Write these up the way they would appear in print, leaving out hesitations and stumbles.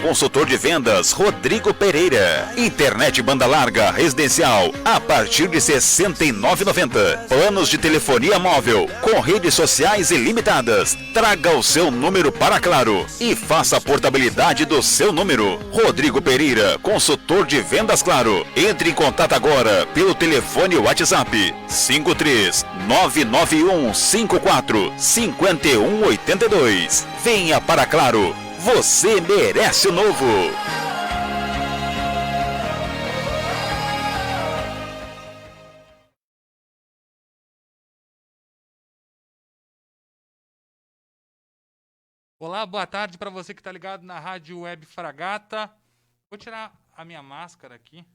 Consultor de vendas Rodrigo Pereira. Internet banda larga residencial a partir de R$ 69,90. Planos de telefonia móvel com redes sociais ilimitadas. Traga o seu número para Claro e faça a portabilidade do seu número. Rodrigo Pereira, consultor de vendas Claro. Entre em contato agora pelo telefone WhatsApp 53991545182. Venha para Claro. Você merece o novo. Olá, boa tarde para você que está ligado na Rádio Web Fragata. Vou tirar a minha máscara aqui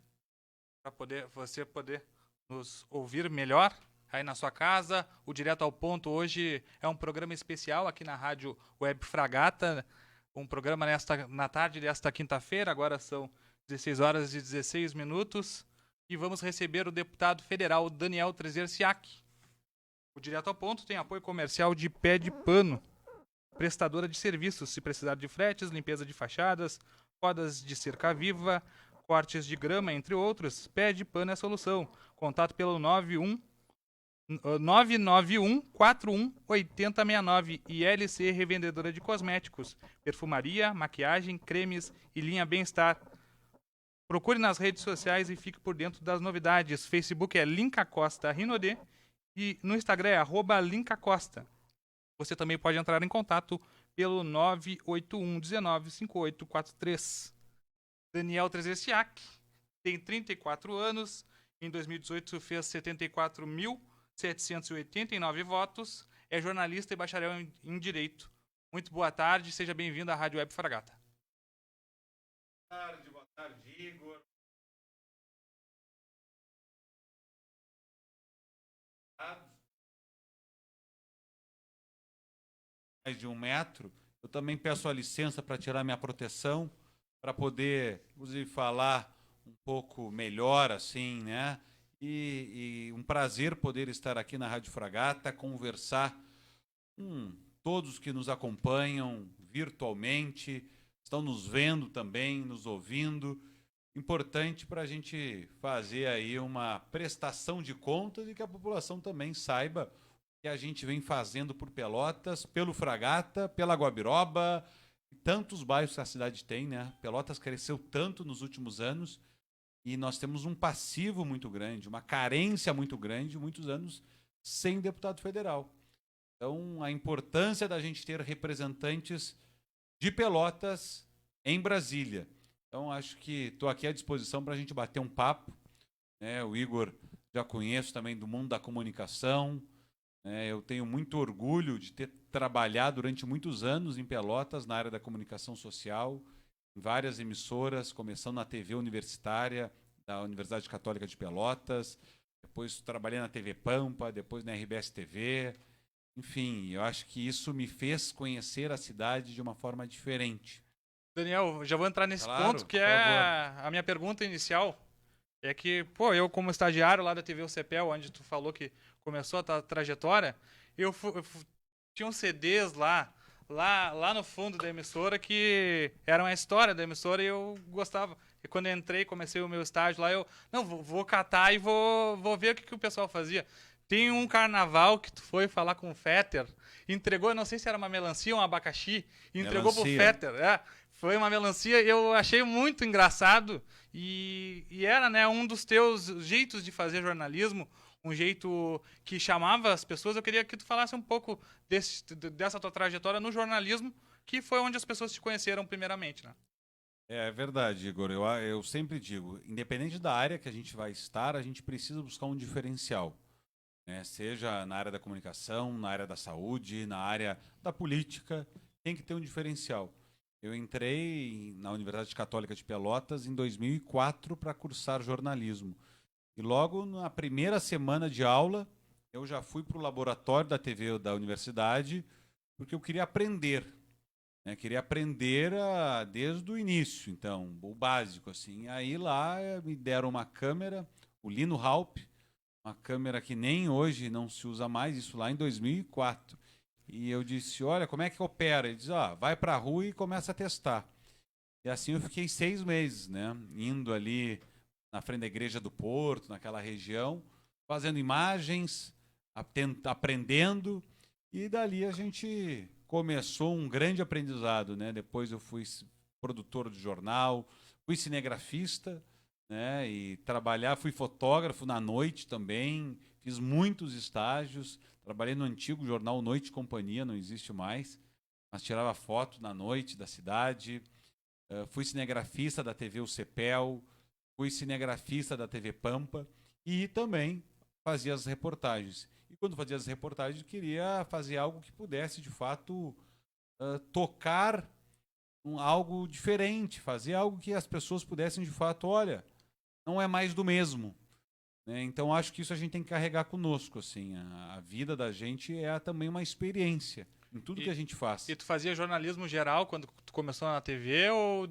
para você poder nos ouvir melhor aí na sua casa. O Direto ao Ponto hoje é um programa especial aqui na Rádio Web Fragata. Um programa na tarde desta quinta-feira, agora são 16 horas e 16 minutos, e vamos receber o deputado federal Daniel Trezerciak. O Direto ao Ponto tem apoio comercial de Pé de Pano, prestadora de serviços, se precisar de fretes, limpeza de fachadas, podas de cerca viva, cortes de grama, entre outros. Pé de Pano é a solução. Contato pelo 991-41-8069 e LC Revendedora de Cosméticos, perfumaria, maquiagem, cremes e linha Bem-Estar. Procure nas redes sociais e fique por dentro das novidades. Facebook é Linca Costa Rinodê e no Instagram é @lincacosta. Você também pode entrar em contato pelo 981-195843. Daniel Trezerciak tem 34 anos, em 2018 fez 74.789 votos, é jornalista e bacharel em Direito. Muito boa tarde, seja bem-vindo à Rádio Web Fragata. Boa tarde, Igor. Mais de 1 metro, eu também peço a licença para tirar minha proteção, para poder, inclusive, falar um pouco melhor, assim, né? E um prazer poder estar aqui na Rádio Fragata, conversar com todos que nos acompanham virtualmente, estão nos vendo também, nos ouvindo. Importante para a gente fazer aí uma prestação de contas e que a população também saiba o que a gente vem fazendo por Pelotas, pelo Fragata, pela Guabiroba, e tantos bairros que a cidade tem, né? Pelotas cresceu tanto nos últimos anos. E nós temos um passivo muito grande, uma carência muito grande, muitos anos sem deputado federal. Então, a importância da gente ter representantes de Pelotas em Brasília. Então, acho que estou aqui à disposição para a gente bater um papo, né? O Igor já conheço também do mundo da comunicação. Eu tenho muito orgulho de ter trabalhado durante muitos anos em Pelotas, na área da comunicação social, em várias emissoras, começando na TV universitária, da Universidade Católica de Pelotas, depois trabalhei na TV Pampa, depois na RBS TV. Enfim, eu acho que isso me fez conhecer a cidade de uma forma diferente. Daniel, já vou entrar nesse Claro, ponto, que é a minha pergunta inicial. É que, eu como estagiário lá da TV UCPEL, onde tu falou que começou a tua trajetória, tinha uns CDs lá no fundo da emissora que eram a história da emissora e eu gostava. E quando eu entrei, comecei o meu estágio lá, vou catar e vou ver o que o pessoal fazia. Tem um carnaval que tu foi falar com o Fetter, entregou, eu não sei se era uma melancia ou um abacaxi, entregou pro Fetter. Foi uma melancia, eu achei muito engraçado e era, né, um dos teus jeitos de fazer jornalismo, um jeito que chamava as pessoas. Eu queria que tu falasse um pouco dessa tua trajetória no jornalismo, que foi onde as pessoas te conheceram primeiramente, né? É verdade, Igor. Eu sempre digo, independente da área que a gente vai estar, a gente precisa buscar um diferencial, né? Seja na área da comunicação, na área da saúde, na área da política, tem que ter um diferencial. Eu entrei na Universidade Católica de Pelotas em 2004 para cursar jornalismo. E logo na primeira semana de aula, eu já fui para o laboratório da TV da universidade, porque eu queria aprender. Queria aprender desde o início, então, o básico, assim. Aí lá me deram uma câmera, o Lino Halp, uma câmera que nem hoje não se usa mais, isso lá em 2004. E eu disse, olha, como é que opera? Ele diz, vai para a rua e começa a testar. E assim eu fiquei 6 meses, né? Indo ali na frente da Igreja do Porto, naquela região, fazendo imagens, aprendendo, e dali a gente começou um grande aprendizado, né? Depois eu fui produtor de jornal, fui cinegrafista, né? E fui fotógrafo na noite também, fiz muitos estágios, trabalhei no antigo jornal Noite e Companhia, não existe mais, mas tirava foto na noite da cidade. Fui cinegrafista da TV O Cepel, fui cinegrafista da TV Pampa e também fazia as reportagens. E quando fazia as reportagens, queria fazer algo que pudesse, de fato, tocar algo diferente, fazer algo que as pessoas pudessem, de fato, olha, não é mais do mesmo. Né? Então, acho que isso a gente tem que carregar conosco. Assim, a vida da gente é também uma experiência em tudo que a gente faz. E tu fazia jornalismo geral quando tu começou na TV ou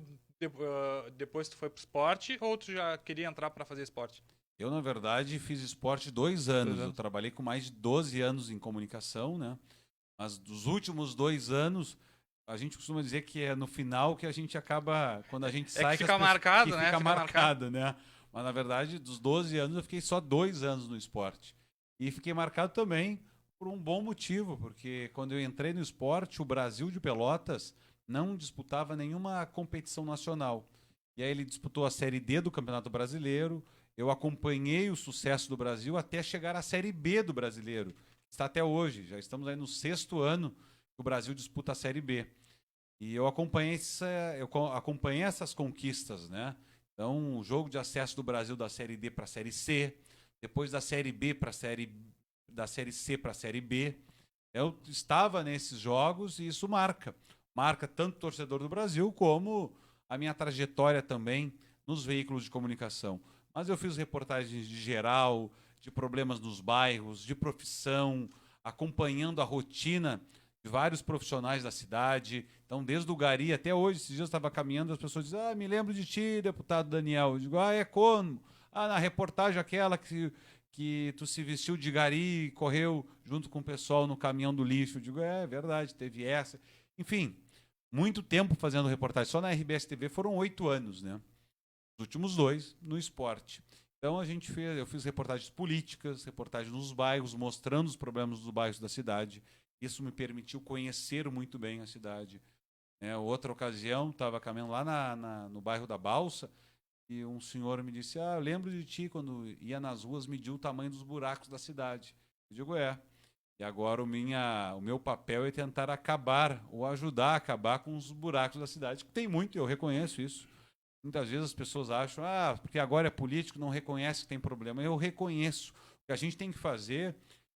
depois tu foi pro esporte ou tu já queria entrar para fazer esporte? Eu, na verdade, fiz esporte 2 anos. Eu trabalhei com mais de 12 anos em comunicação, né? Mas dos últimos 2 anos, a gente costuma dizer que é no final que a gente acaba, quando a gente sai... Que fica marcado, que né? Fica marcado, né? Mas, na verdade, dos 12 anos, eu fiquei só 2 anos no esporte. E fiquei marcado também por um bom motivo, porque quando eu entrei no esporte, o Brasil de Pelotas não disputava nenhuma competição nacional. E aí ele disputou a Série D do Campeonato Brasileiro, eu acompanhei o sucesso do Brasil até chegar à Série B do Brasileiro, que está até hoje, já estamos aí no 6º ano que o Brasil disputa a Série B. E eu acompanhei essas conquistas, né? Então, o jogo de acesso do Brasil da Série D para a Série C, depois da Série B para da Série C para a Série B. Eu estava nesses jogos e isso marca. Marca tanto o torcedor do Brasil como a minha trajetória também nos veículos de comunicação. Mas eu fiz reportagens de geral, de problemas nos bairros, de profissão, acompanhando a rotina de vários profissionais da cidade. Então, desde o Gari até hoje, esses dias eu estava caminhando, as pessoas dizem, me lembro de ti, deputado Daniel. Eu digo, é como? Na reportagem aquela que tu se vestiu de Gari e correu junto com o pessoal no caminhão do lixo. Eu digo, é verdade, teve essa. Enfim, muito tempo fazendo reportagem. Só na RBS TV foram 8 anos, né? Os últimos 2 no esporte. Então eu fiz reportagens políticas, reportagens nos bairros, mostrando os problemas dos bairros da cidade. Isso me permitiu conhecer muito bem a cidade. Outra ocasião, estava caminhando lá no bairro da Balsa, e um senhor me disse, eu lembro de ti quando ia nas ruas medir o tamanho dos buracos da cidade. Eu digo, E agora o meu papel é tentar acabar, ou ajudar a acabar com os buracos da cidade, que tem muito, eu reconheço isso. Muitas vezes as pessoas acham, porque agora é político, não reconhece que tem problema. Eu reconheço. O que a gente tem que fazer,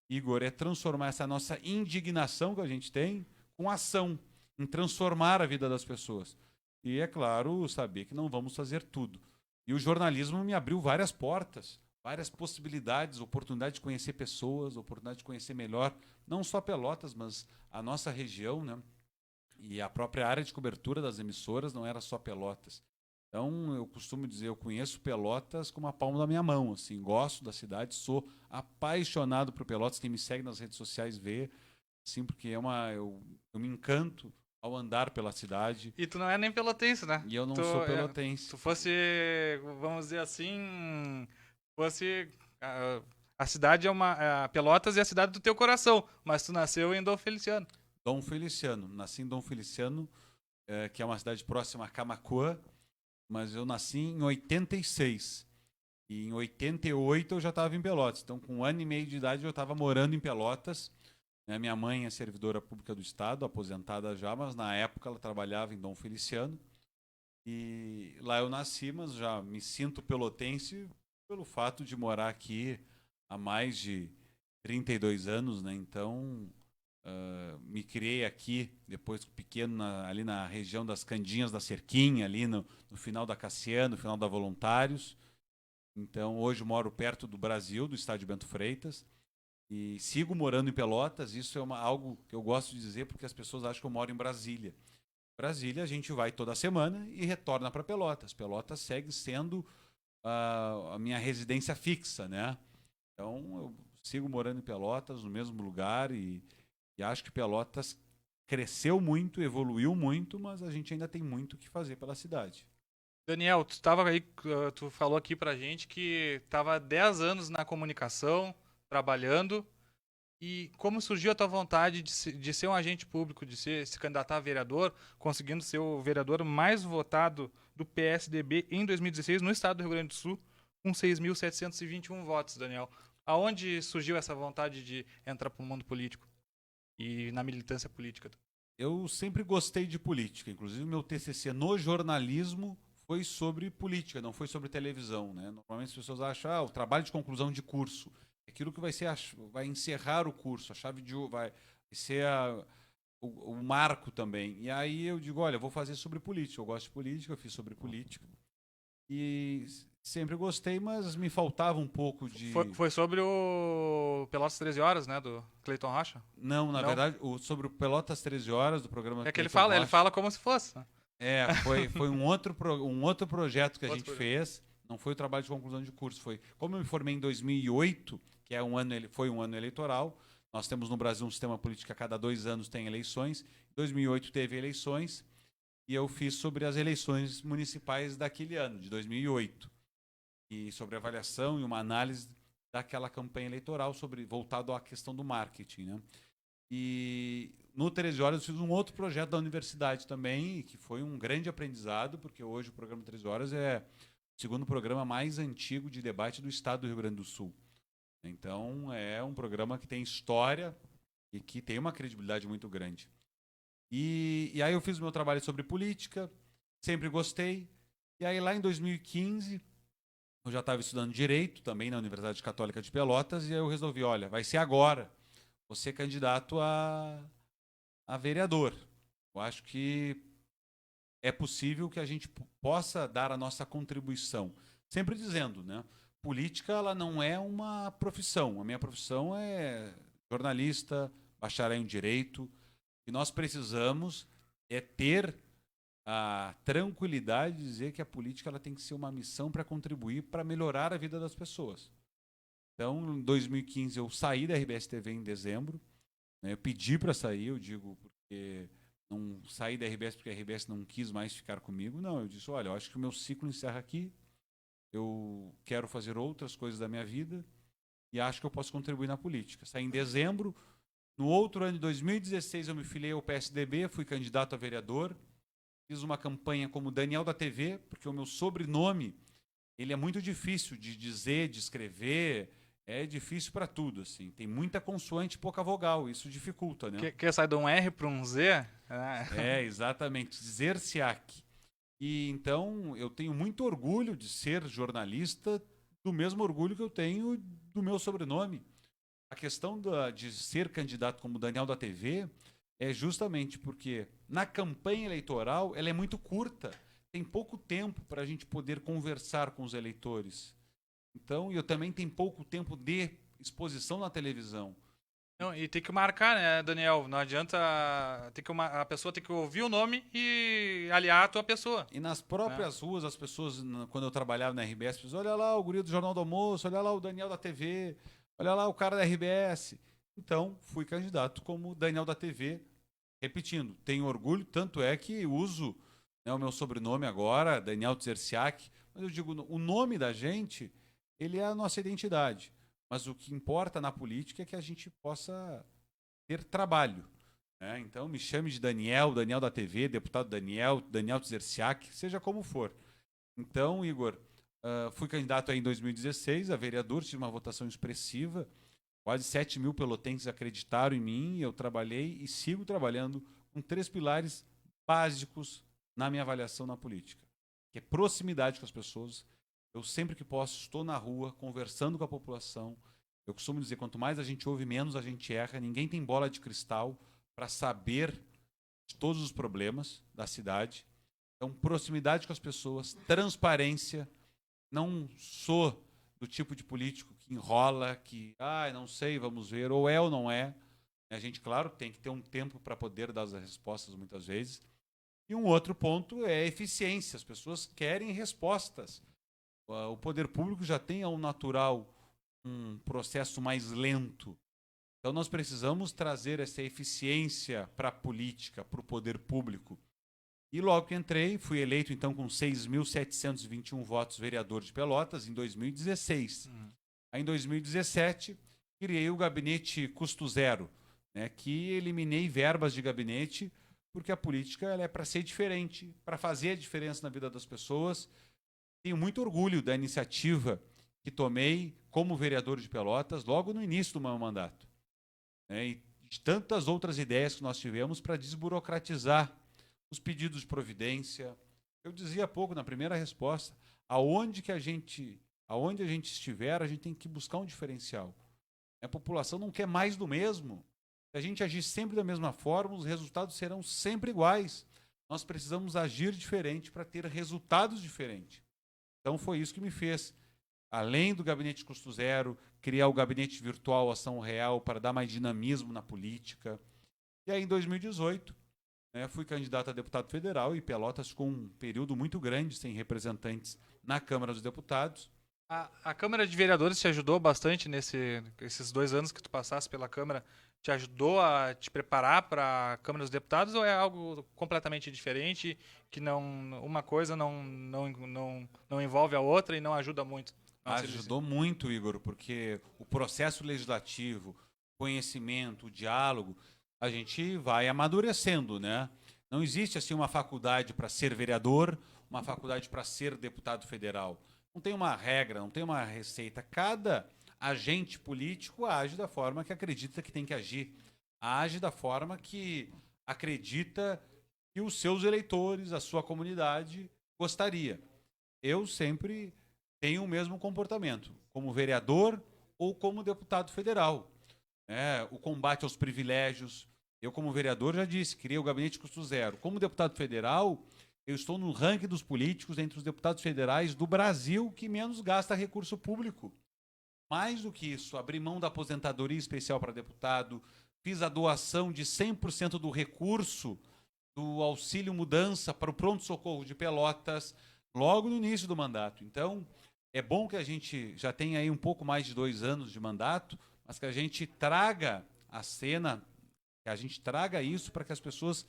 Igor, é transformar essa nossa indignação que a gente tem com ação, em transformar a vida das pessoas. E, é claro, saber que não vamos fazer tudo. E o jornalismo me abriu várias portas, várias possibilidades, oportunidade de conhecer pessoas, oportunidade de conhecer melhor, não só Pelotas, mas a nossa região, né? E a própria área de cobertura das emissoras não era só Pelotas. Então, eu costumo dizer, eu conheço Pelotas como a palma da minha mão, assim, gosto da cidade, sou apaixonado por Pelotas, quem me segue nas redes sociais vê, assim, porque eu me encanto ao andar pela cidade. E tu não é nem pelotense, né? E eu não sou pelotense. Tu fosse, vamos dizer assim, a cidade a Pelotas é a cidade do teu coração, mas tu nasceu em Dom Feliciano. Dom Feliciano, nasci em Dom Feliciano, que é uma cidade próxima a Camaquã, mas eu nasci em 86. E em 88 eu já estava em Pelotas. Então, com 1 ano e meio de idade, eu estava morando em Pelotas. Minha mãe é servidora pública do Estado, aposentada já, mas na época ela trabalhava em Dom Feliciano. E lá eu nasci, mas já me sinto pelotense pelo fato de morar aqui há mais de 32 anos, né? Então, me criei aqui, depois pequeno, ali na região das Candinhas da Cerquinha, ali no final da Cassiano, no final da Voluntários. Então, hoje moro perto do Brasil, do estádio Bento Freitas, e sigo morando em Pelotas. Isso é algo que eu gosto de dizer, porque as pessoas acham que eu moro em Brasília. Brasília, a gente vai toda semana e retorna para Pelotas. Pelotas segue sendo a minha residência fixa, né? Então, eu sigo morando em Pelotas, no mesmo lugar, e acho que Pelotas cresceu muito, evoluiu muito, mas a gente ainda tem muito o que fazer pela cidade. Daniel, tu tava aí, tu falou aqui pra gente que estava há 10 anos na comunicação, trabalhando. E como surgiu a tua vontade de ser um agente público, de se candidatar a vereador, conseguindo ser o vereador mais votado do PSDB em 2016 no estado do Rio Grande do Sul, com 6.721 votos, Daniel? Aonde surgiu essa vontade de entrar para o mundo político e na militância política? Eu sempre gostei de política, inclusive meu TCC no jornalismo foi sobre política, não foi sobre televisão, né? Normalmente as pessoas acham, o trabalho de conclusão de curso, aquilo que vai encerrar o curso, a chave de vai ser o marco também. E aí eu digo, olha, eu vou fazer sobre política, eu gosto de política, eu fiz sobre política. E sempre gostei, mas me faltava um pouco de... Foi sobre o Pelotas 13 Horas, né, do Cleiton Rocha? Não, na verdade, sobre o Pelotas 13 Horas, do programa... É que Cleiton ele Rocha. fala como se fosse. Foi um outro projeto que a gente fez. Não foi o trabalho de conclusão de curso. Foi como eu me formei em 2008, que foi um ano eleitoral. Nós temos no Brasil um sistema político que a cada 2 anos tem eleições. Em 2008 teve eleições e eu fiz sobre as eleições municipais daquele ano, de 2008. E sobre a avaliação e uma análise daquela campanha eleitoral voltado à questão do marketing, né? E no 13 Horas eu fiz um outro projeto da universidade também, que foi um grande aprendizado, porque hoje o programa 13 Horas é o segundo programa mais antigo de debate do estado do Rio Grande do Sul. Então é um programa que tem história e que tem uma credibilidade muito grande. E aí eu fiz o meu trabalho sobre política, sempre gostei. E aí lá em 2015, eu já estava estudando Direito, também na Universidade Católica de Pelotas, e aí eu resolvi, olha, vai ser agora. Você é candidato a vereador. Eu acho que é possível que a gente possa dar a nossa contribuição. Sempre dizendo, né? Política ela não é uma profissão. A minha profissão é jornalista, bacharel em Direito. E nós precisamos ter a tranquilidade de dizer que a política ela tem que ser uma missão para contribuir para melhorar a vida das pessoas. Então, em 2015, eu saí da RBS TV em dezembro. Né, eu pedi para sair, eu digo, porque não saí da RBS porque a RBS não quis mais ficar comigo. Não, eu disse, olha, eu acho que o meu ciclo encerra aqui. Eu quero fazer outras coisas da minha vida e acho que eu posso contribuir na política. Saí em dezembro. No outro ano de 2016, eu me filiei ao PSDB, fui candidato a vereador. Fiz uma campanha como Daniel da TV, porque o meu sobrenome ele é muito difícil de dizer, de escrever. É difícil para tudo, assim. Tem muita consoante e pouca vogal. Isso dificulta, né? Quer sair de um R para um Z? Exatamente. Zerciak. E então eu tenho muito orgulho de ser jornalista, do mesmo orgulho que eu tenho do meu sobrenome. A questão de ser candidato como Daniel da TV é justamente porque na campanha eleitoral ela é muito curta. Tem pouco tempo para a gente poder conversar com os eleitores. Então, eu também tenho pouco tempo de exposição na televisão. Não, e tem que marcar, né, Daniel? Não adianta. A pessoa tem que ouvir o nome e aliar a tua pessoa. E nas próprias ruas, as pessoas, quando eu trabalhava na RBS, diziam, olha lá o guri do Jornal do Almoço, olha lá o Daniel da TV, olha lá o cara da RBS. Então, fui candidato como Daniel da TV. Repetindo, tenho orgulho, tanto é que uso, né, o meu sobrenome agora, Daniel Tzerciak. Mas eu digo, o nome da gente... ele é a nossa identidade. Mas o que importa na política é que a gente possa ter trabalho. Né? Então, me chame de Daniel, Daniel da TV, deputado Daniel, Daniel Tzerciak, seja como for. Então, Igor, fui candidato aí em 2016 a vereador, tive uma votação expressiva, quase 7 mil pelotenses acreditaram em mim, eu trabalhei e sigo trabalhando com 3 pilares básicos na minha avaliação na política, que é proximidade com as pessoas. Eu sempre que posso estou na rua conversando com a população. Eu costumo dizer, quanto mais a gente ouve, menos a gente erra. Ninguém tem bola de cristal para saber de todos os problemas da cidade. Então, proximidade com as pessoas, transparência. Não sou do tipo de político que enrola, que, não sei, vamos ver, ou é ou não é. A gente, claro, tem que ter um tempo para poder dar as respostas muitas vezes. E um outro ponto é a eficiência. As pessoas querem respostas. O poder público já tem ao natural um processo mais lento. Então nós precisamos trazer essa eficiência para a política, para o poder público. E logo que entrei, fui eleito então com 6.721 votos vereador de Pelotas em 2016. Aí em 2017, criei o gabinete custo zero, né, que eliminei verbas de gabinete, porque a política ela é para ser diferente, para fazer a diferença na vida das pessoas. Tenho muito orgulho da iniciativa que tomei como vereador de Pelotas logo no início do meu mandato, né, e de tantas outras ideias que nós tivemos para desburocratizar os pedidos de providência. Eu dizia há pouco na primeira resposta, aonde a gente estiver, a gente tem que buscar um diferencial. A população não quer mais do mesmo. Se a gente agir sempre da mesma forma, os resultados serão sempre iguais. Nós precisamos agir diferente para ter resultados diferentes. Então foi isso que me fez, além do gabinete custo zero, criar o gabinete virtual Ação Real para dar mais dinamismo na política. E aí em 2018, fui candidato a deputado federal e Pelotas ficou um período muito grande sem representantes na Câmara dos Deputados. A Câmara de Vereadores te ajudou bastante nesses 2 anos que tu passaste pela Câmara? Te ajudou a te preparar para a Câmara dos Deputados ou é algo completamente diferente, que uma coisa não envolve a outra e não ajuda muito? Ajudou muito, Igor, porque o processo legislativo, conhecimento, o diálogo, a gente vai amadurecendo, né? Não existe assim uma faculdade para ser vereador, uma faculdade para ser deputado federal. Não tem uma regra, não tem uma receita. Cada agente político age da forma que acredita que tem que agir. Age da forma que acredita que os seus eleitores, a sua comunidade, gostaria. Eu sempre tenho o mesmo comportamento, como vereador ou como deputado federal. O combate aos privilégios. Eu, como vereador, já disse, criei o gabinete custo zero. Como deputado federal, eu estou no ranking dos políticos entre os deputados federais do Brasil que menos gasta recurso público. Mais do que isso, abri mão da aposentadoria especial para deputado, fiz a doação de 100% do recurso do auxílio mudança para o pronto-socorro de Pelotas, logo no início do mandato. Então, é bom que a gente já tenha aí um pouco mais de 2 anos de mandato, mas que a gente traga a cena, que a gente traga isso para que as pessoas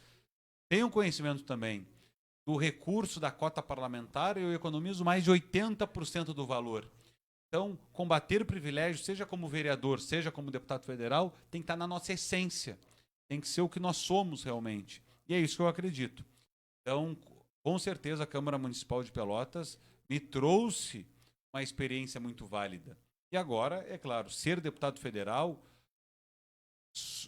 tenham conhecimento também. Do recurso da cota parlamentar, eu economizo mais de 80% do valor. Então, combater o privilégio, seja como vereador, seja como deputado federal, tem que estar na nossa essência. Tem que ser o que nós somos realmente. E é isso que eu acredito. Então, com certeza, a Câmara Municipal de Pelotas me trouxe uma experiência muito válida. E agora, é claro, ser deputado federal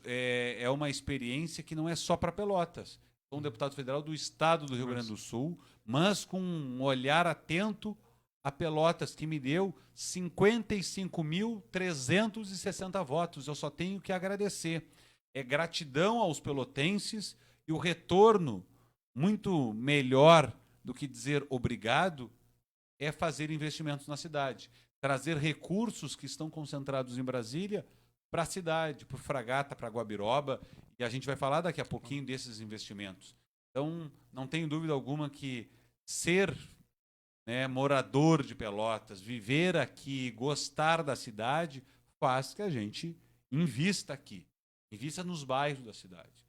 é uma experiência que não é só para Pelotas. Sou um deputado federal do estado do Rio Grande do Sul, mas com um olhar atento a Pelotas, que me deu 55.360 votos. Eu só tenho que agradecer. É gratidão aos pelotenses e o retorno, muito melhor do que dizer obrigado, é fazer investimentos na cidade. Trazer recursos que estão concentrados em Brasília para a cidade, para o Fragata, para Guabiroba, e a gente vai falar daqui a pouquinho desses investimentos. Então, não tenho dúvida alguma que ser morador de Pelotas, viver aqui, gostar da cidade, faz que a gente invista aqui, invista nos bairros da cidade.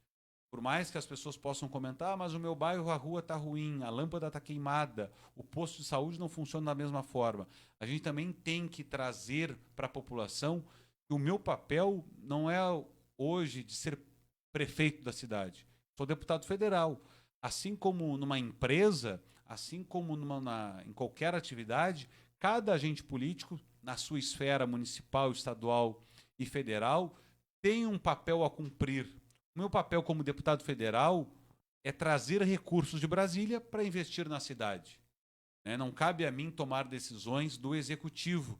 Por mais que as pessoas possam comentar, mas o meu bairro, a rua está ruim, a lâmpada está queimada, o posto de saúde não funciona da mesma forma. A gente também tem que trazer para a população que o meu papel não é hoje de ser prefeito da cidade. Sou deputado federal. Assim como numa empresa, assim como em qualquer atividade, cada agente político, na sua esfera municipal, estadual e federal, tem um papel a cumprir. O meu papel como deputado federal é trazer recursos de Brasília para investir na cidade. Não cabe a mim tomar decisões do executivo,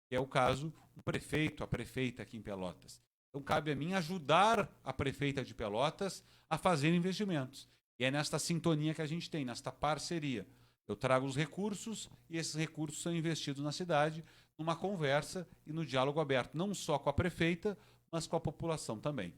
que é o caso do prefeito, a prefeita aqui em Pelotas. Então cabe a mim ajudar a prefeita de Pelotas a fazer investimentos. E é nesta sintonia que a gente tem, nesta parceria. Eu trago os recursos e esses recursos são investidos na cidade, numa conversa e no diálogo aberto, não só com a prefeita, mas com a população também.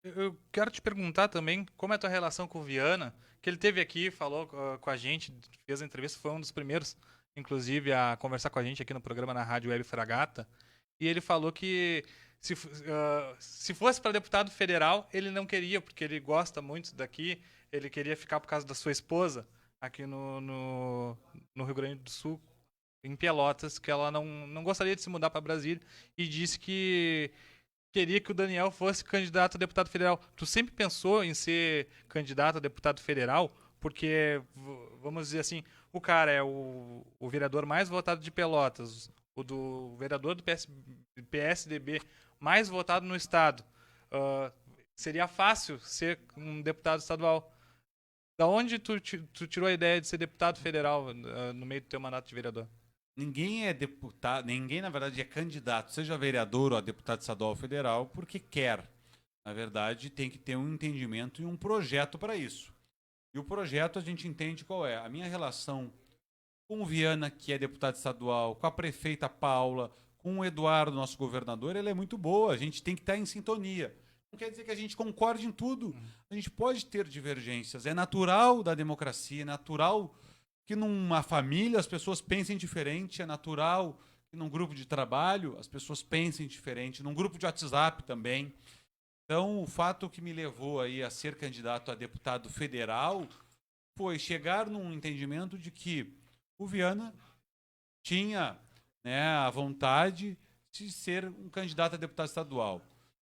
Eu quero te perguntar também como é a tua relação com o Viana, que ele esteve aqui, falou com a gente, fez a entrevista, foi um dos primeiros, inclusive, a conversar com a gente aqui no programa na Rádio Web Fragata. e ele falou que se fosse para deputado federal, ele não queria, porque ele gosta muito daqui, ele queria ficar por causa da sua esposa aqui no Rio Grande do Sul, em Pelotas, que ela não gostaria de se mudar para Brasília, e disse que queria que o Daniel fosse candidato a deputado federal. Tu sempre pensou em ser candidato a deputado federal? Porque, vamos dizer assim, o cara é o vereador mais votado de Pelotas, o vereador do PSDB mais votado no estado. Seria fácil ser um deputado estadual. Da onde tu tirou a ideia de ser deputado federal no meio do teu mandato de vereador? Ninguém é deputado, ninguém, na verdade, é candidato, seja vereador ou a deputado estadual ou federal, porque quer. Na verdade, tem que ter um entendimento e um projeto para isso. E o projeto a gente entende qual é. A minha relação com o Viana, que é deputado estadual, com a prefeita Paula, com o Eduardo, nosso governador, ela é muito boa. A gente tem que estar em sintonia. Não quer dizer que a gente concorde em tudo. A gente pode ter divergências. É natural da democracia, é natural que numa família as pessoas pensem diferente, é natural que num grupo de trabalho as pessoas pensem diferente, num grupo de WhatsApp também. Então, o fato que me levou aí a ser candidato a deputado federal foi chegar num entendimento de que o Viana tinha, né, a vontade de ser um candidato a deputado estadual.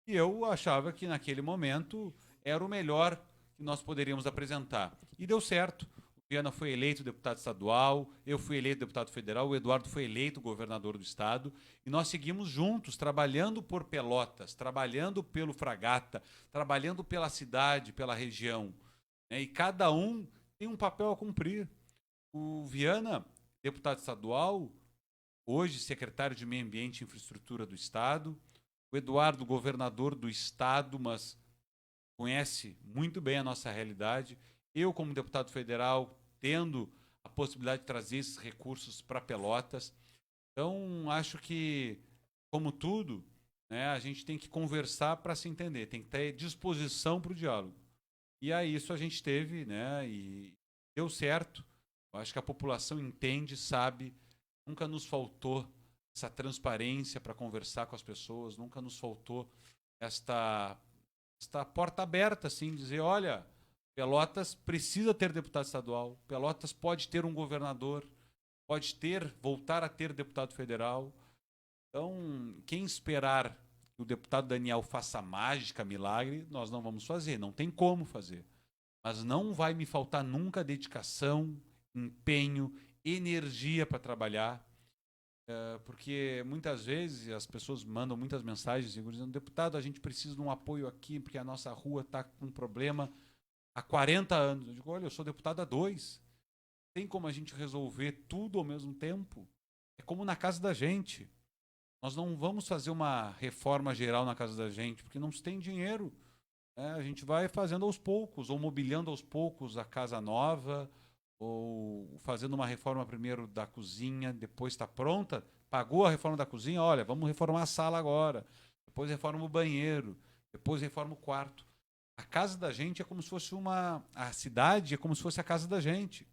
E eu achava que naquele momento era o melhor que nós poderíamos apresentar. E deu certo. O Viana foi eleito deputado estadual, eu fui eleito deputado federal, o Eduardo foi eleito governador do estado, e nós seguimos juntos, trabalhando por Pelotas, trabalhando pelo Fragata, trabalhando pela cidade, pela região. E cada um tem um papel a cumprir. O Viana, deputado estadual, hoje secretário de Meio Ambiente e Infraestrutura do estado, o Eduardo, governador do estado, mas conhece muito bem a nossa realidade. Eu, como deputado federal, tendo a possibilidade de trazer esses recursos para Pelotas. Então, acho que, como tudo, né, a gente tem que conversar para se entender, tem que ter disposição para o diálogo. E aí isso a gente teve, né, e deu certo. Eu acho que a população entende, sabe, nunca nos faltou essa transparência para conversar com as pessoas, nunca nos faltou esta porta aberta, assim, dizer, olha, Pelotas precisa ter deputado estadual, Pelotas pode ter um governador, pode voltar a ter deputado federal. Então, quem esperar que o deputado Daniel faça mágica, milagre, nós não vamos fazer, não tem como fazer. Mas não vai me faltar nunca dedicação, empenho, energia para trabalhar, porque muitas vezes as pessoas mandam muitas mensagens dizendo, deputado, a gente precisa de um apoio aqui porque a nossa rua está com um problema há 40 anos. Eu digo, olha, eu sou deputado há 2. Tem como a gente resolver tudo ao mesmo tempo? É como na casa da gente. Nós não vamos fazer uma reforma geral na casa da gente porque não se tem dinheiro. A gente vai fazendo aos poucos, ou mobiliando aos poucos a casa nova, ou fazendo uma reforma primeiro da cozinha, depois está pronta, pagou a reforma da cozinha, olha, vamos reformar a sala agora, depois reforma o banheiro, depois reforma o quarto. A casa da gente é como se fosse a cidade é como se fosse a casa da gente.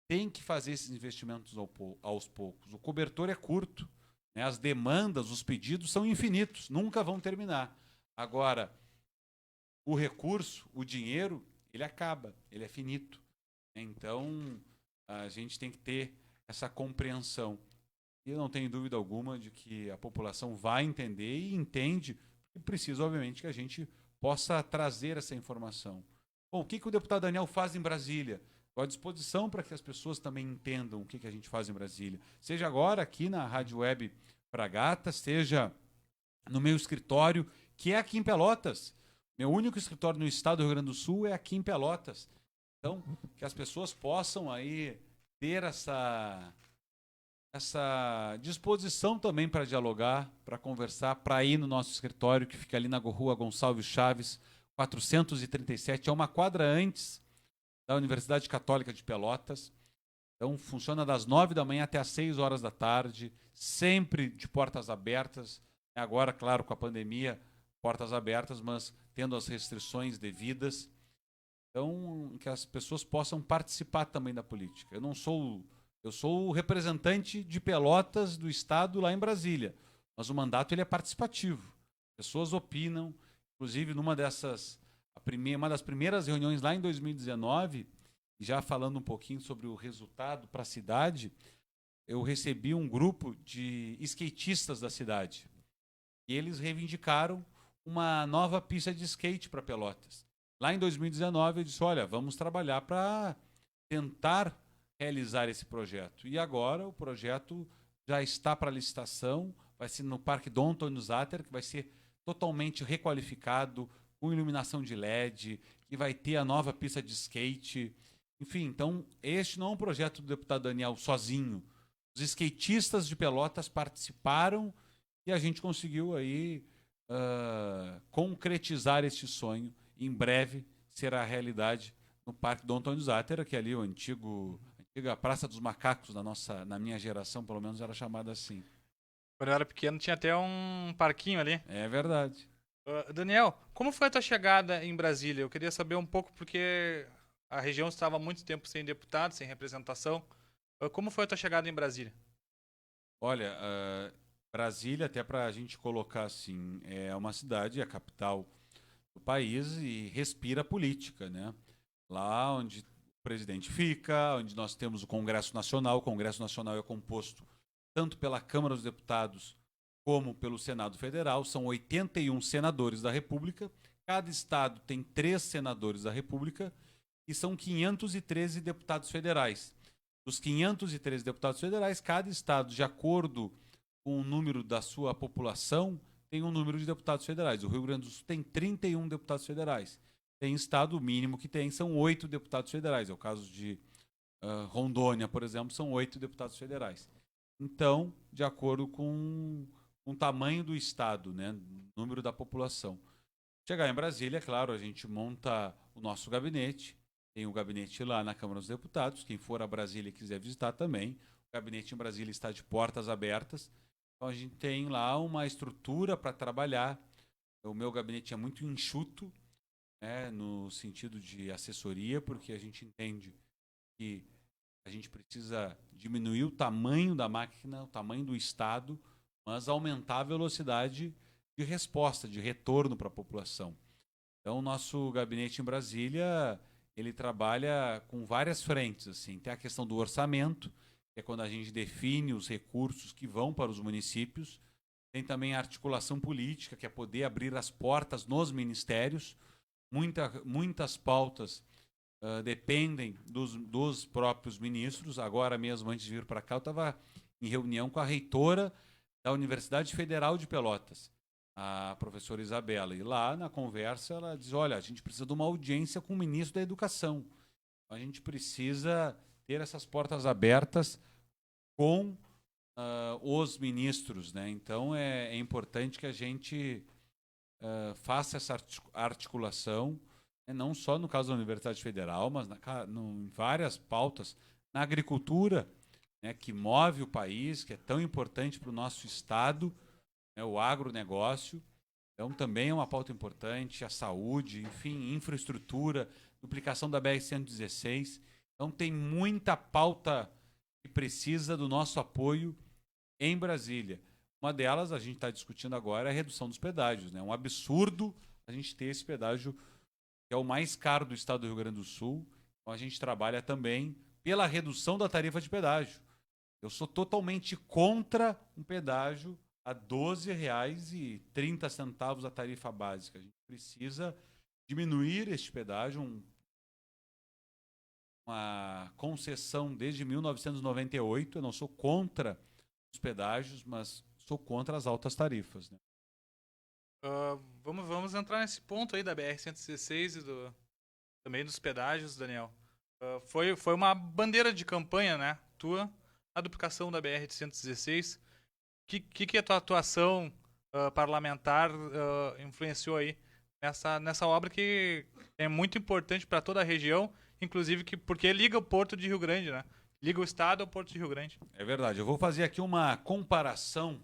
Tem que fazer esses investimentos aos poucos. O cobertor é curto, né? As demandas, os pedidos são infinitos, nunca vão terminar. Agora, o recurso, o dinheiro, ele acaba, ele é finito. Então, a gente tem que ter essa compreensão. E eu não tenho dúvida alguma de que a população vai entender e entende, e precisa, obviamente, que a gente possa trazer essa informação. Bom, o que o deputado Daniel faz em Brasília? Estou à disposição para que as pessoas também entendam o que a gente faz em Brasília. Seja agora aqui na Rádio Web Fragata, seja no meu escritório, que é aqui em Pelotas. Meu único escritório no estado do Rio Grande do Sul é aqui em Pelotas. Então, que as pessoas possam aí ter essa disposição também para dialogar, para conversar, para ir no nosso escritório, que fica ali na Rua Gonçalves Chaves, 437, é uma quadra antes da Universidade Católica de Pelotas. Então, funciona das 9 da manhã até às 6 horas da tarde, sempre de portas abertas. Agora, claro, com a pandemia, portas abertas, mas tendo as restrições devidas. Então, que as pessoas possam participar também da política. Eu sou o representante de Pelotas do estado lá em Brasília. mas o mandato ele é participativo. Pessoas opinam, inclusive uma das primeiras reuniões lá em 2019, já falando um pouquinho sobre o resultado para a cidade, eu recebi um grupo de skatistas da cidade. E eles reivindicaram uma nova pista de skate para Pelotas. Lá em 2019 eu disse, olha, vamos trabalhar para tentar realizar esse projeto. E agora o projeto já está para licitação, vai ser no Parque Dom Antônio Zatter, que vai ser totalmente requalificado, com iluminação de LED, que vai ter a nova pista de skate. Enfim, então, este não é um projeto do deputado Daniel sozinho. Os skatistas de Pelotas participaram e a gente conseguiu aí concretizar este sonho. Em breve será realidade no Parque Dom Antônio Zatter, que é ali a antiga Praça dos Macacos na minha geração, pelo menos era chamada assim. Quando eu era pequeno tinha até um parquinho ali. É verdade. Daniel, como foi a tua chegada em Brasília? Eu queria saber um pouco porque a região estava há muito tempo sem deputado, sem representação. Como foi a tua chegada em Brasília? Olha, Brasília, até para a gente colocar assim, é uma cidade, é a capital do país e respira política, né? Lá onde o presidente fica, onde nós temos o Congresso Nacional. O Congresso Nacional é composto tanto pela Câmara dos Deputados como pelo Senado Federal. São 81 senadores da República. Cada estado tem 3 senadores da República e são 513 deputados federais. Dos 513 deputados federais, cada estado, de acordo com o número da sua população, tem um número de deputados federais. O Rio Grande do Sul tem 31 deputados federais. Tem estado, o mínimo que tem são 8 deputados federais. É o caso de Rondônia, por exemplo, são 8 deputados federais. Então, de acordo com o tamanho do estado, né, número da população. Chegar em Brasília, é claro, a gente monta o nosso gabinete. Tem o gabinete lá na Câmara dos Deputados. Quem for a Brasília e quiser visitar também. O gabinete em Brasília está de portas abertas. Então a gente tem lá uma estrutura para trabalhar. O meu gabinete é muito enxuto, né, no sentido de assessoria, porque a gente entende que a gente precisa diminuir o tamanho da máquina, o tamanho do Estado, mas aumentar a velocidade de resposta, de retorno para a população. Então o nosso gabinete em Brasília, ele trabalha com várias frentes, assim. Tem a questão do orçamento, que é quando a gente define os recursos que vão para os municípios. Tem também a articulação política, que é poder abrir as portas nos ministérios. Muitas pautas dependem dos próprios ministros. Agora mesmo, antes de vir para cá, eu estava em reunião com a reitora da Universidade Federal de Pelotas, a professora Isabela. E lá, na conversa, ela diz, olha, a gente precisa de uma audiência com o ministro da Educação. A gente precisa ter essas portas abertas com os ministros, né? Então, é importante que a gente faça essa articulação, né? Não só no caso da Universidade Federal, mas em várias pautas, na agricultura, né, que move o país, que é tão importante para o nosso Estado, né, o agronegócio. Então, também é uma pauta importante, a saúde, enfim, infraestrutura, duplicação da BR-116. Então, tem muita pauta que precisa do nosso apoio em Brasília. Uma delas, a gente está discutindo agora, é a redução dos pedágios, né? É um absurdo a gente ter esse pedágio, que é o mais caro do estado do Rio Grande do Sul. Então, a gente trabalha também pela redução da tarifa de pedágio. Eu sou totalmente contra um pedágio a R$ 12,30 a tarifa básica. A gente precisa diminuir este pedágio, uma concessão desde 1998. Eu não sou contra os pedágios, mas sou contra as altas tarifas, né? Vamos entrar nesse ponto aí da BR-116 e também dos pedágios, Daniel. Foi uma bandeira de campanha, né, tua, a duplicação da BR-116. Que a tua atuação parlamentar influenciou aí nessa obra que é muito importante para toda a região, inclusive porque liga o Porto de Rio Grande, né? Liga o estado ao Porto de Rio Grande. É verdade. Eu vou fazer aqui uma comparação,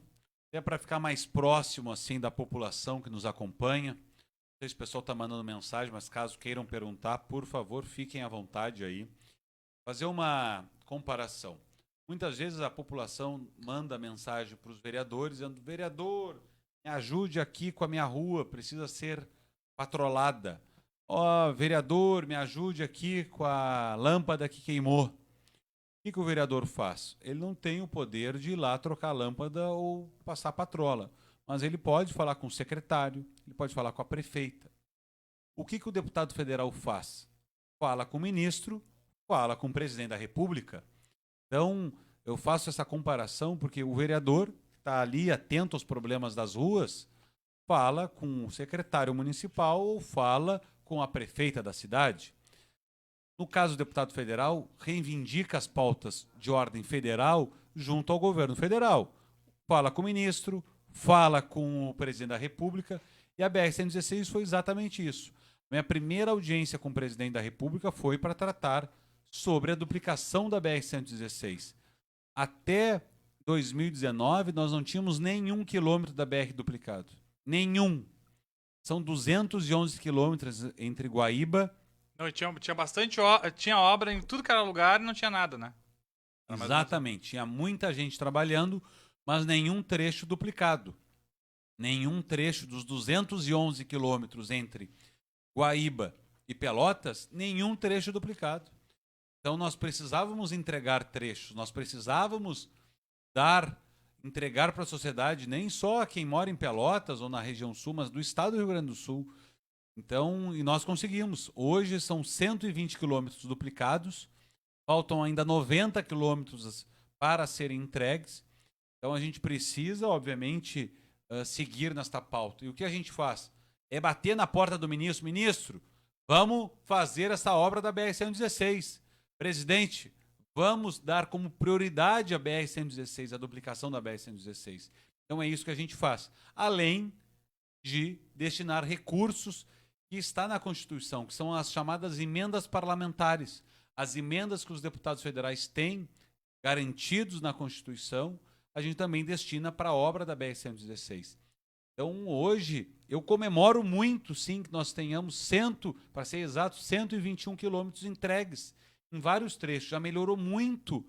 até para ficar mais próximo assim da população que nos acompanha. Não sei se o pessoal está mandando mensagem, mas caso queiram perguntar, por favor, fiquem à vontade aí. Fazer uma comparação. Muitas vezes a população manda mensagem para os vereadores, dizendo: vereador, me ajude aqui com a minha rua, precisa ser patrolada. Ó, vereador, me ajude aqui com a lâmpada que queimou. O que o vereador faz? Ele não tem o poder de ir lá trocar a lâmpada ou passar patrola, mas ele pode falar com o secretário, ele pode falar com a prefeita. O que o deputado federal faz? Fala com o ministro, fala com o presidente da República. Então, eu faço essa comparação porque o vereador que está ali atento aos problemas das ruas fala com o secretário municipal ou fala com a prefeita da cidade. No caso do deputado federal, reivindica as pautas de ordem federal junto ao governo federal. Fala com o ministro, fala com o presidente da República, e a BR-116 foi exatamente isso. Minha primeira audiência com o presidente da República foi para tratar sobre a duplicação da BR-116. Até 2019, nós não tínhamos nenhum quilômetro da BR duplicado. Nenhum. São 211 quilômetros entre Guaíba... Não, tinha bastante tinha obra em tudo que era lugar e não tinha nada, né? Exatamente. Tinha muita gente trabalhando, mas nenhum trecho duplicado. Nenhum trecho dos 211 quilômetros entre Guaíba e Pelotas, nenhum trecho duplicado. Então nós precisávamos entregar trechos, nós precisávamos entregar para a sociedade, nem só a quem mora em Pelotas ou na região sul, mas do estado do Rio Grande do Sul. Então, e nós conseguimos. Hoje são 120 quilômetros duplicados, faltam ainda 90 quilômetros para serem entregues. Então a gente precisa, obviamente, seguir nesta pauta. E o que a gente faz? É bater na porta do ministro: ministro, vamos fazer essa obra da BR-116. Presidente, vamos dar como prioridade a BR-116, a duplicação da BR-116. Então é isso que a gente faz. Além de destinar recursos que está na Constituição, que são as chamadas emendas parlamentares. As emendas que os deputados federais têm garantidos na Constituição, a gente também destina para a obra da BR-116. Então, hoje, eu comemoro muito, sim, que nós tenhamos para ser exato, 121 quilômetros entregues em vários trechos. Já melhorou muito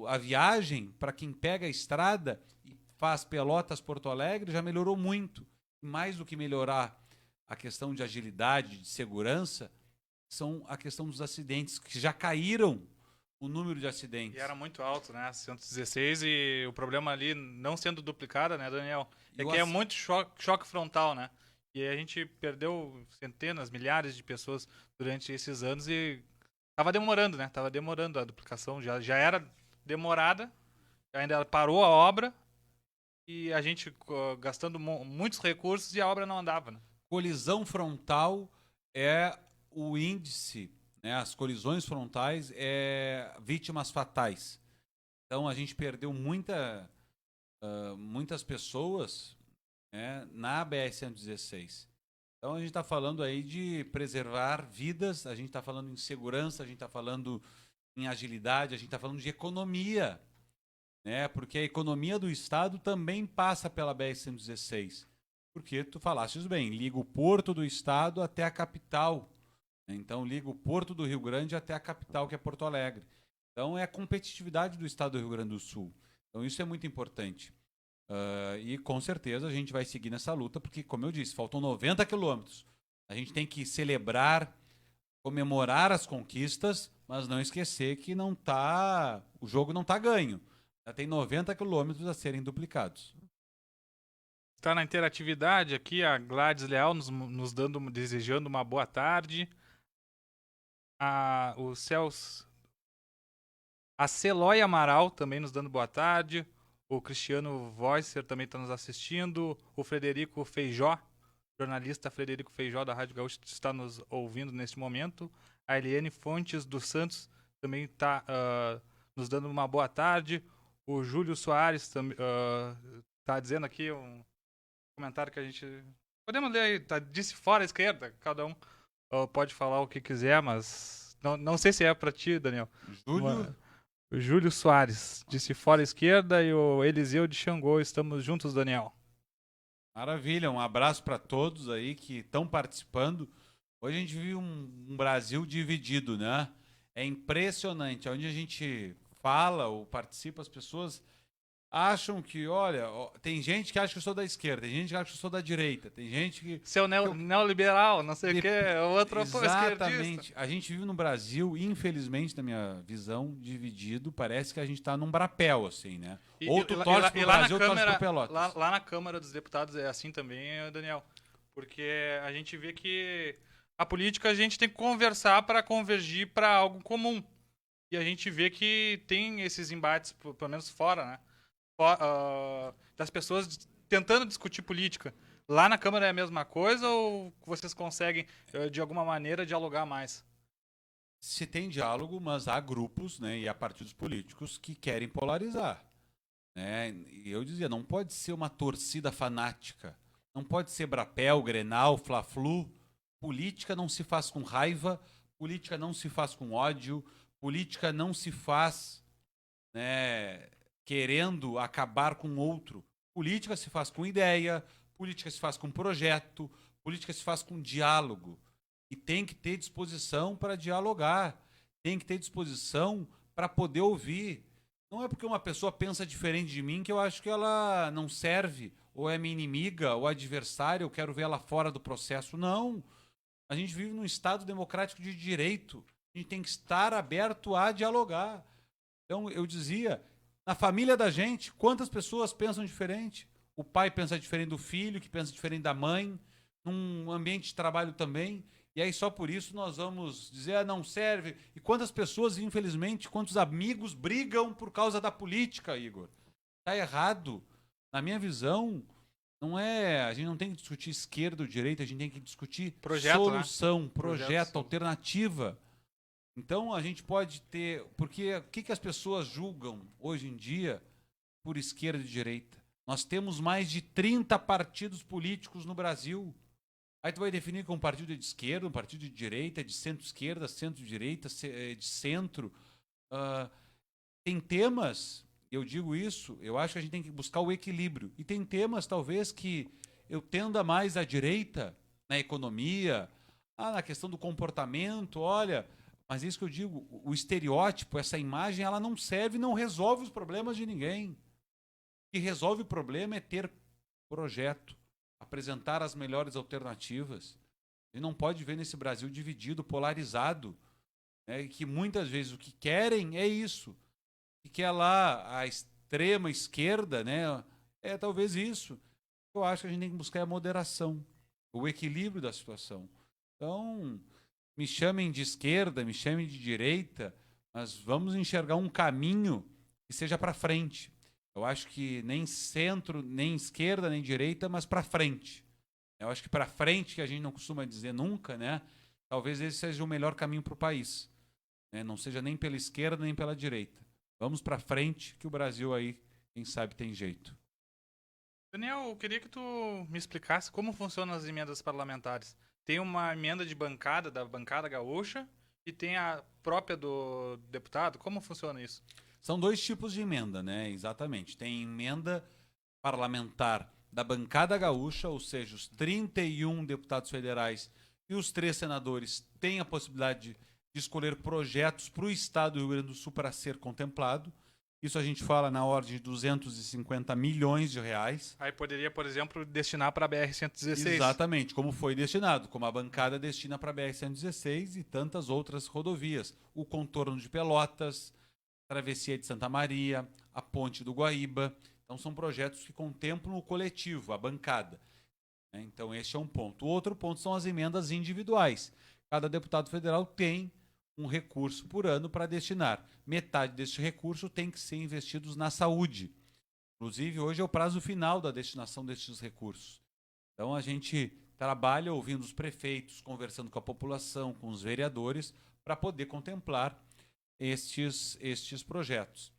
a viagem para quem pega a estrada e faz Pelotas-Porto Alegre, já melhorou muito. Mais do que melhorar a questão de agilidade, de segurança, são a questão dos acidentes, que já caíram o número de acidentes. E era muito alto, né? 116, e o problema ali, não sendo duplicada, né, Daniel? É que é muito choque frontal, né? E a gente perdeu centenas, milhares de pessoas durante esses anos e tava demorando, né? Tava demorando a duplicação, já era demorada, ainda parou a obra e a gente gastando muitos recursos e a obra não andava, né? Colisão frontal é o índice, né? As colisões frontais é vítimas fatais. Então a gente perdeu muitas pessoas, né, na BR-116. Então a gente está falando aí de preservar vidas, a gente está falando em segurança, a gente está falando em agilidade, a gente está falando de economia, né? Porque a economia do estado também passa pela BR-116. Porque tu falastes bem, liga o porto do estado até a capital. Então liga o porto do Rio Grande até a capital, que é Porto Alegre. Então é a competitividade do estado do Rio Grande do Sul. Então isso é muito importante. E com certeza a gente vai seguir nessa luta, porque, como eu disse, faltam 90 quilômetros. A gente tem que celebrar, comemorar as conquistas, mas não esquecer que o jogo não está ganho. Já tem 90 quilômetros a serem duplicados. Está na interatividade aqui a Gladys Leal desejando uma boa tarde. O Celso, a Celoy Amaral também nos dando boa tarde. O Cristiano Voicer também está nos assistindo. O Frederico Feijó, jornalista Frederico Feijó da Rádio Gaúcha, está nos ouvindo neste momento. A Eliane Fontes dos Santos também está nos dando uma boa tarde. O Júlio Soares está dizendo aqui um comentário que a gente... Podemos ler aí, disse fora à esquerda, cada um pode falar o que quiser, mas não sei se é para ti, Daniel. O Júlio Soares disse fora à esquerda e o Eliseu de Xangô, estamos juntos, Daniel. Maravilha, um abraço para todos aí que estão participando. Hoje a gente vive um Brasil dividido, né? É impressionante, onde a gente fala ou participa, as pessoas acham que, olha, tem gente que acha que eu sou da esquerda, tem gente que acha que eu sou da direita, tem gente que... Seu neoliberal, não sei o quê, outro esquerdista. Exatamente. A gente vive no Brasil, infelizmente, na minha visão, dividido, parece que a gente está num brapel, assim, né? Ou tu torce pro Brasil ou torce pro Pelotas. Lá na Câmara dos Deputados é assim também, Daniel. Porque a gente vê que a política a gente tem que conversar para convergir para algo comum. E a gente vê que tem esses embates, pelo menos fora, né? Das pessoas tentando discutir política. Lá na Câmara é a mesma coisa ou vocês conseguem, de alguma maneira, dialogar mais? Se tem diálogo, mas há grupos, né, e há partidos políticos que querem polarizar. Né? E eu dizia, não pode ser uma torcida fanática. Não pode ser Brapel, Grenal, Fla-Flu. Política não se faz com raiva, política não se faz com ódio, política não se faz, né, querendo acabar com outro. Política se faz com ideia, política se faz com projeto, política se faz com diálogo. E tem que ter disposição para dialogar, tem que ter disposição para poder ouvir. Não é porque uma pessoa pensa diferente de mim que eu acho que ela não serve, ou é minha inimiga, ou adversária, eu quero ver ela fora do processo. Não. A gente vive num Estado democrático de direito. A gente tem que estar aberto a dialogar. Então, eu dizia, na família da gente, quantas pessoas pensam diferente? O pai pensa diferente do filho, que pensa diferente da mãe, num ambiente de trabalho também. E aí só por isso nós vamos dizer, não serve. E quantas pessoas, infelizmente, quantos amigos brigam por causa da política, Igor? Está errado. Na minha visão, não é, a gente não tem que discutir esquerda ou direita, a gente tem que discutir projeto, solução, né? projeto, alternativa. Então a gente pode ter... Porque o que as pessoas julgam hoje em dia por esquerda e direita? Nós temos mais de 30 partidos políticos no Brasil. Aí tu vai definir que um partido é de esquerda, um partido de direita, de centro-esquerda, centro-direita, de centro. Tem temas, eu digo isso, eu acho que a gente tem que buscar o equilíbrio. E tem temas, talvez, que eu tenda mais à direita, na economia, na questão do comportamento, olha... Mas é isso que eu digo, o estereótipo, essa imagem, ela não serve, não resolve os problemas de ninguém. O que resolve o problema é ter projeto, apresentar as melhores alternativas. A gente não pode ver nesse Brasil dividido, polarizado, né, e que muitas vezes o que querem é isso. E que é lá a extrema esquerda, né, é talvez isso. Eu acho que a gente tem que buscar a moderação, o equilíbrio da situação. Então... Me chamem de esquerda, me chamem de direita, mas vamos enxergar um caminho que seja para frente. Eu acho que nem centro, nem esquerda, nem direita, mas para frente. Eu acho que para frente, que a gente não costuma dizer nunca, né? Talvez esse seja o melhor caminho para o país. Né? Não seja nem pela esquerda, nem pela direita. Vamos para frente, que o Brasil aí, quem sabe, tem jeito. Daniel, eu queria que tu me explicasse como funcionam as emendas parlamentares. Tem uma emenda de bancada, da bancada gaúcha, e tem a própria do deputado. Como funciona isso? São dois tipos de emenda, né? Exatamente. Tem emenda parlamentar da bancada gaúcha, ou seja, os 31 deputados federais e os 3 senadores têm a possibilidade de escolher projetos para o Estado do Rio Grande do Sul para ser contemplado. Isso a gente fala na ordem de 250 milhões de reais. Aí poderia, por exemplo, destinar para a BR-116. Exatamente, como foi destinado, como a bancada destina para a BR-116 e tantas outras rodovias. O contorno de Pelotas, travessia de Santa Maria, a ponte do Guaíba. Então são projetos que contemplam o coletivo, a bancada. Então este é um ponto. O outro ponto são as emendas individuais. Cada deputado federal tem um recurso por ano para destinar. Metade deste recurso tem que ser investidos na saúde. Inclusive, hoje é o prazo final da destinação destes recursos. Então, a gente trabalha ouvindo os prefeitos, conversando com a população, com os vereadores, para poder contemplar estes projetos.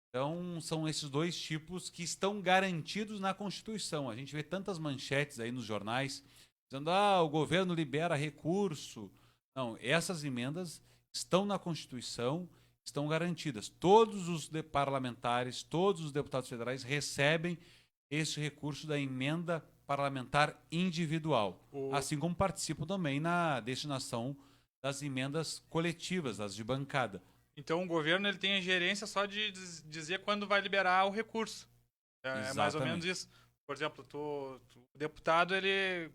Então, são esses dois tipos que estão garantidos na Constituição. A gente vê tantas manchetes aí nos jornais, dizendo, o governo libera recurso. Não, essas emendas estão na Constituição, estão garantidas. Todos os parlamentares, todos os deputados federais recebem esse recurso da emenda parlamentar individual, assim como participam também na destinação das emendas coletivas, as de bancada. Então o governo ele tem a gerência só de dizer quando vai liberar o recurso. É mais ou menos isso. Por exemplo, o deputado ele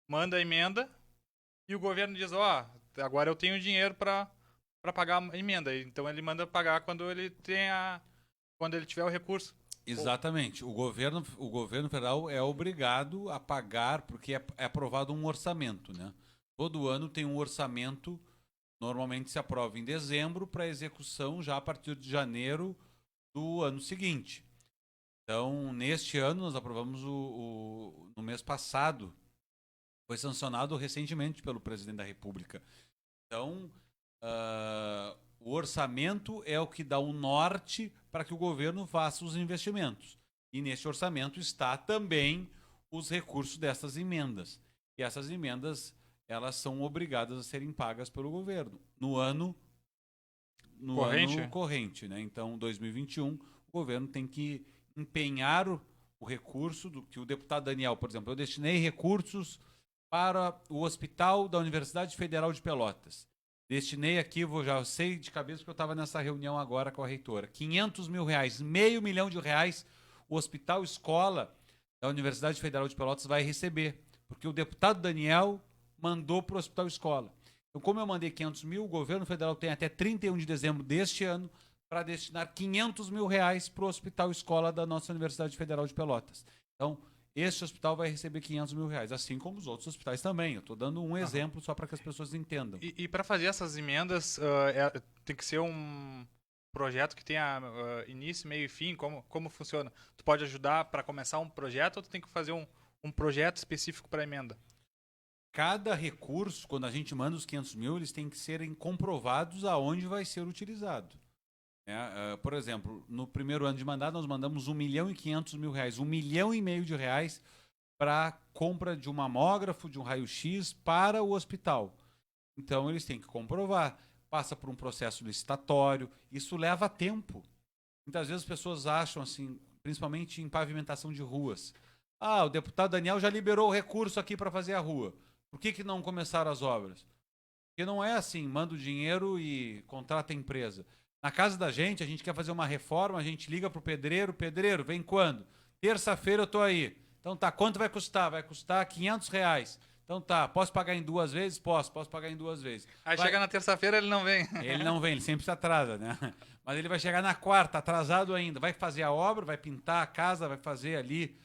manda a emenda e o governo diz, agora eu tenho dinheiro para pagar a emenda. Então ele manda pagar quando ele tiver o recurso. Exatamente. O governo federal é obrigado a pagar porque é aprovado um orçamento, né? Todo ano tem um orçamento, normalmente se aprova em dezembro para execução já a partir de janeiro do ano seguinte. Então, neste ano, nós aprovamos no mês passado, foi sancionado recentemente pelo presidente da República. Então, o orçamento é o que dá o norte para que o governo faça os investimentos. E nesse orçamento está também os recursos dessas emendas. E essas emendas, elas são obrigadas a serem pagas pelo governo no ano corrente, né? Então, 2021, o governo tem que empenhar o recurso do que o deputado Daniel, por exemplo, eu destinei recursos para o hospital da Universidade Federal de Pelotas. Destinei aqui, já sei de cabeça porque eu estava nessa reunião agora com a reitora, R$500 mil, R$500 mil o Hospital Escola da Universidade Federal de Pelotas vai receber, porque o deputado Daniel mandou para o Hospital Escola. Então, como eu mandei 500 mil, o governo federal tem até 31 de dezembro deste ano para destinar R$500 mil para o Hospital Escola da nossa Universidade Federal de Pelotas. Então, este hospital vai receber R$500 mil, assim como os outros hospitais também. Eu estou dando um exemplo só para que as pessoas entendam. E para fazer essas emendas, tem que ser um projeto que tenha início, meio e fim? Como funciona? Tu pode ajudar para começar um projeto ou tu tem que fazer um projeto específico para emenda? Cada recurso, quando a gente manda os 500 mil, eles têm que serem comprovados aonde vai ser utilizado. Por exemplo, no primeiro ano de mandato, nós mandamos R$1.500.000, R$1,5 milhão para compra de um mamógrafo, de um raio-x para o hospital. Então, eles têm que comprovar. Passa por um processo licitatório. Isso leva tempo. Muitas vezes as pessoas acham, assim, principalmente em pavimentação de ruas, o deputado Daniel já liberou o recurso aqui para fazer a rua. Por que não começaram as obras? Porque não é assim, manda o dinheiro e contrata a empresa. Na casa da gente, a gente quer fazer uma reforma, a gente liga pro pedreiro, vem quando? Terça-feira eu tô aí. Então tá, quanto vai custar? Vai custar R$500. Então tá, posso pagar em 2 vezes? Posso pagar em 2 vezes. Aí chega na terça-feira ele não vem. Ele não vem, ele sempre se atrasa, né? Mas ele vai chegar na quarta, atrasado ainda. Vai fazer a obra, vai pintar a casa, vai fazer ali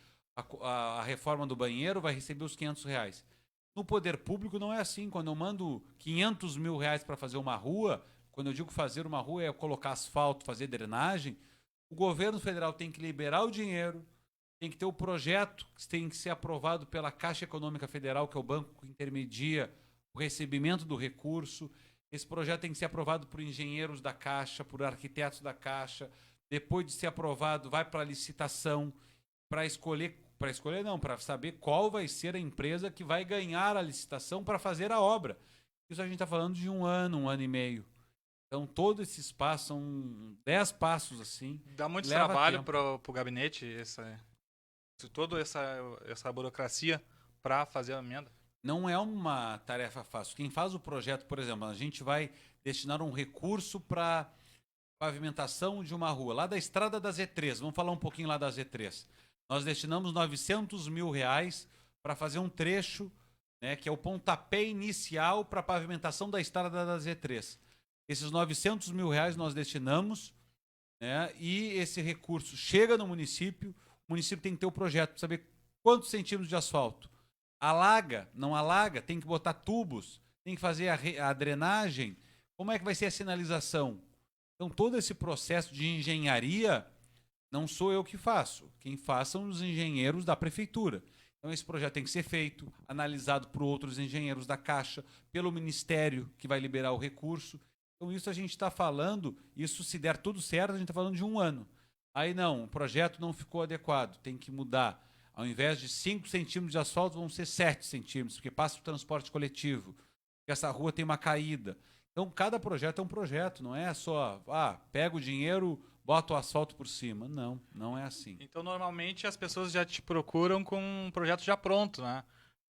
a reforma do banheiro, vai receber os R$500. No poder público não é assim. Quando eu mando R$500 mil para fazer uma rua, quando eu digo fazer uma rua é colocar asfalto, fazer drenagem, o governo federal tem que liberar o dinheiro, tem que ter o projeto que tem que ser aprovado pela Caixa Econômica Federal, que é o banco que intermedia o recebimento do recurso. Esse projeto tem que ser aprovado por engenheiros da Caixa, por arquitetos da Caixa. Depois de ser aprovado, vai para a licitação para saber qual vai ser a empresa que vai ganhar a licitação para fazer a obra. Isso a gente está falando de um ano e meio. Então, todos esses passos são 10 passos, assim. Dá muito trabalho para o gabinete, toda essa burocracia para fazer a emenda? Não é uma tarefa fácil. Quem faz o projeto, por exemplo, a gente vai destinar um recurso para pavimentação de uma rua, lá da estrada da Z3. Vamos falar um pouquinho lá da Z3. Nós destinamos R$900 mil para fazer um trecho, né, que é o pontapé inicial para a pavimentação da estrada da Z3. Esses R$900 mil nós destinamos, né, e esse recurso chega no município. O município tem que ter o projeto para saber quantos centímetros de asfalto. Alaga, não alaga, tem que botar tubos, tem que fazer a drenagem. Como é que vai ser a sinalização? Então, todo esse processo de engenharia não sou eu que faço. Quem faz são os engenheiros da prefeitura. Então, esse projeto tem que ser feito, analisado por outros engenheiros da Caixa, pelo Ministério que vai liberar o recurso. Então, isso a gente está falando, isso se der tudo certo, a gente está falando de um ano. Aí não, o projeto não ficou adequado, tem que mudar. Ao invés de 5 centímetros de asfalto, vão ser 7 centímetros, porque passa o transporte coletivo, porque essa rua tem uma caída. Então, cada projeto é um projeto, não é só, pega o dinheiro, bota o asfalto por cima. Não, não é assim. Então, normalmente, as pessoas já te procuram com um projeto já pronto, né?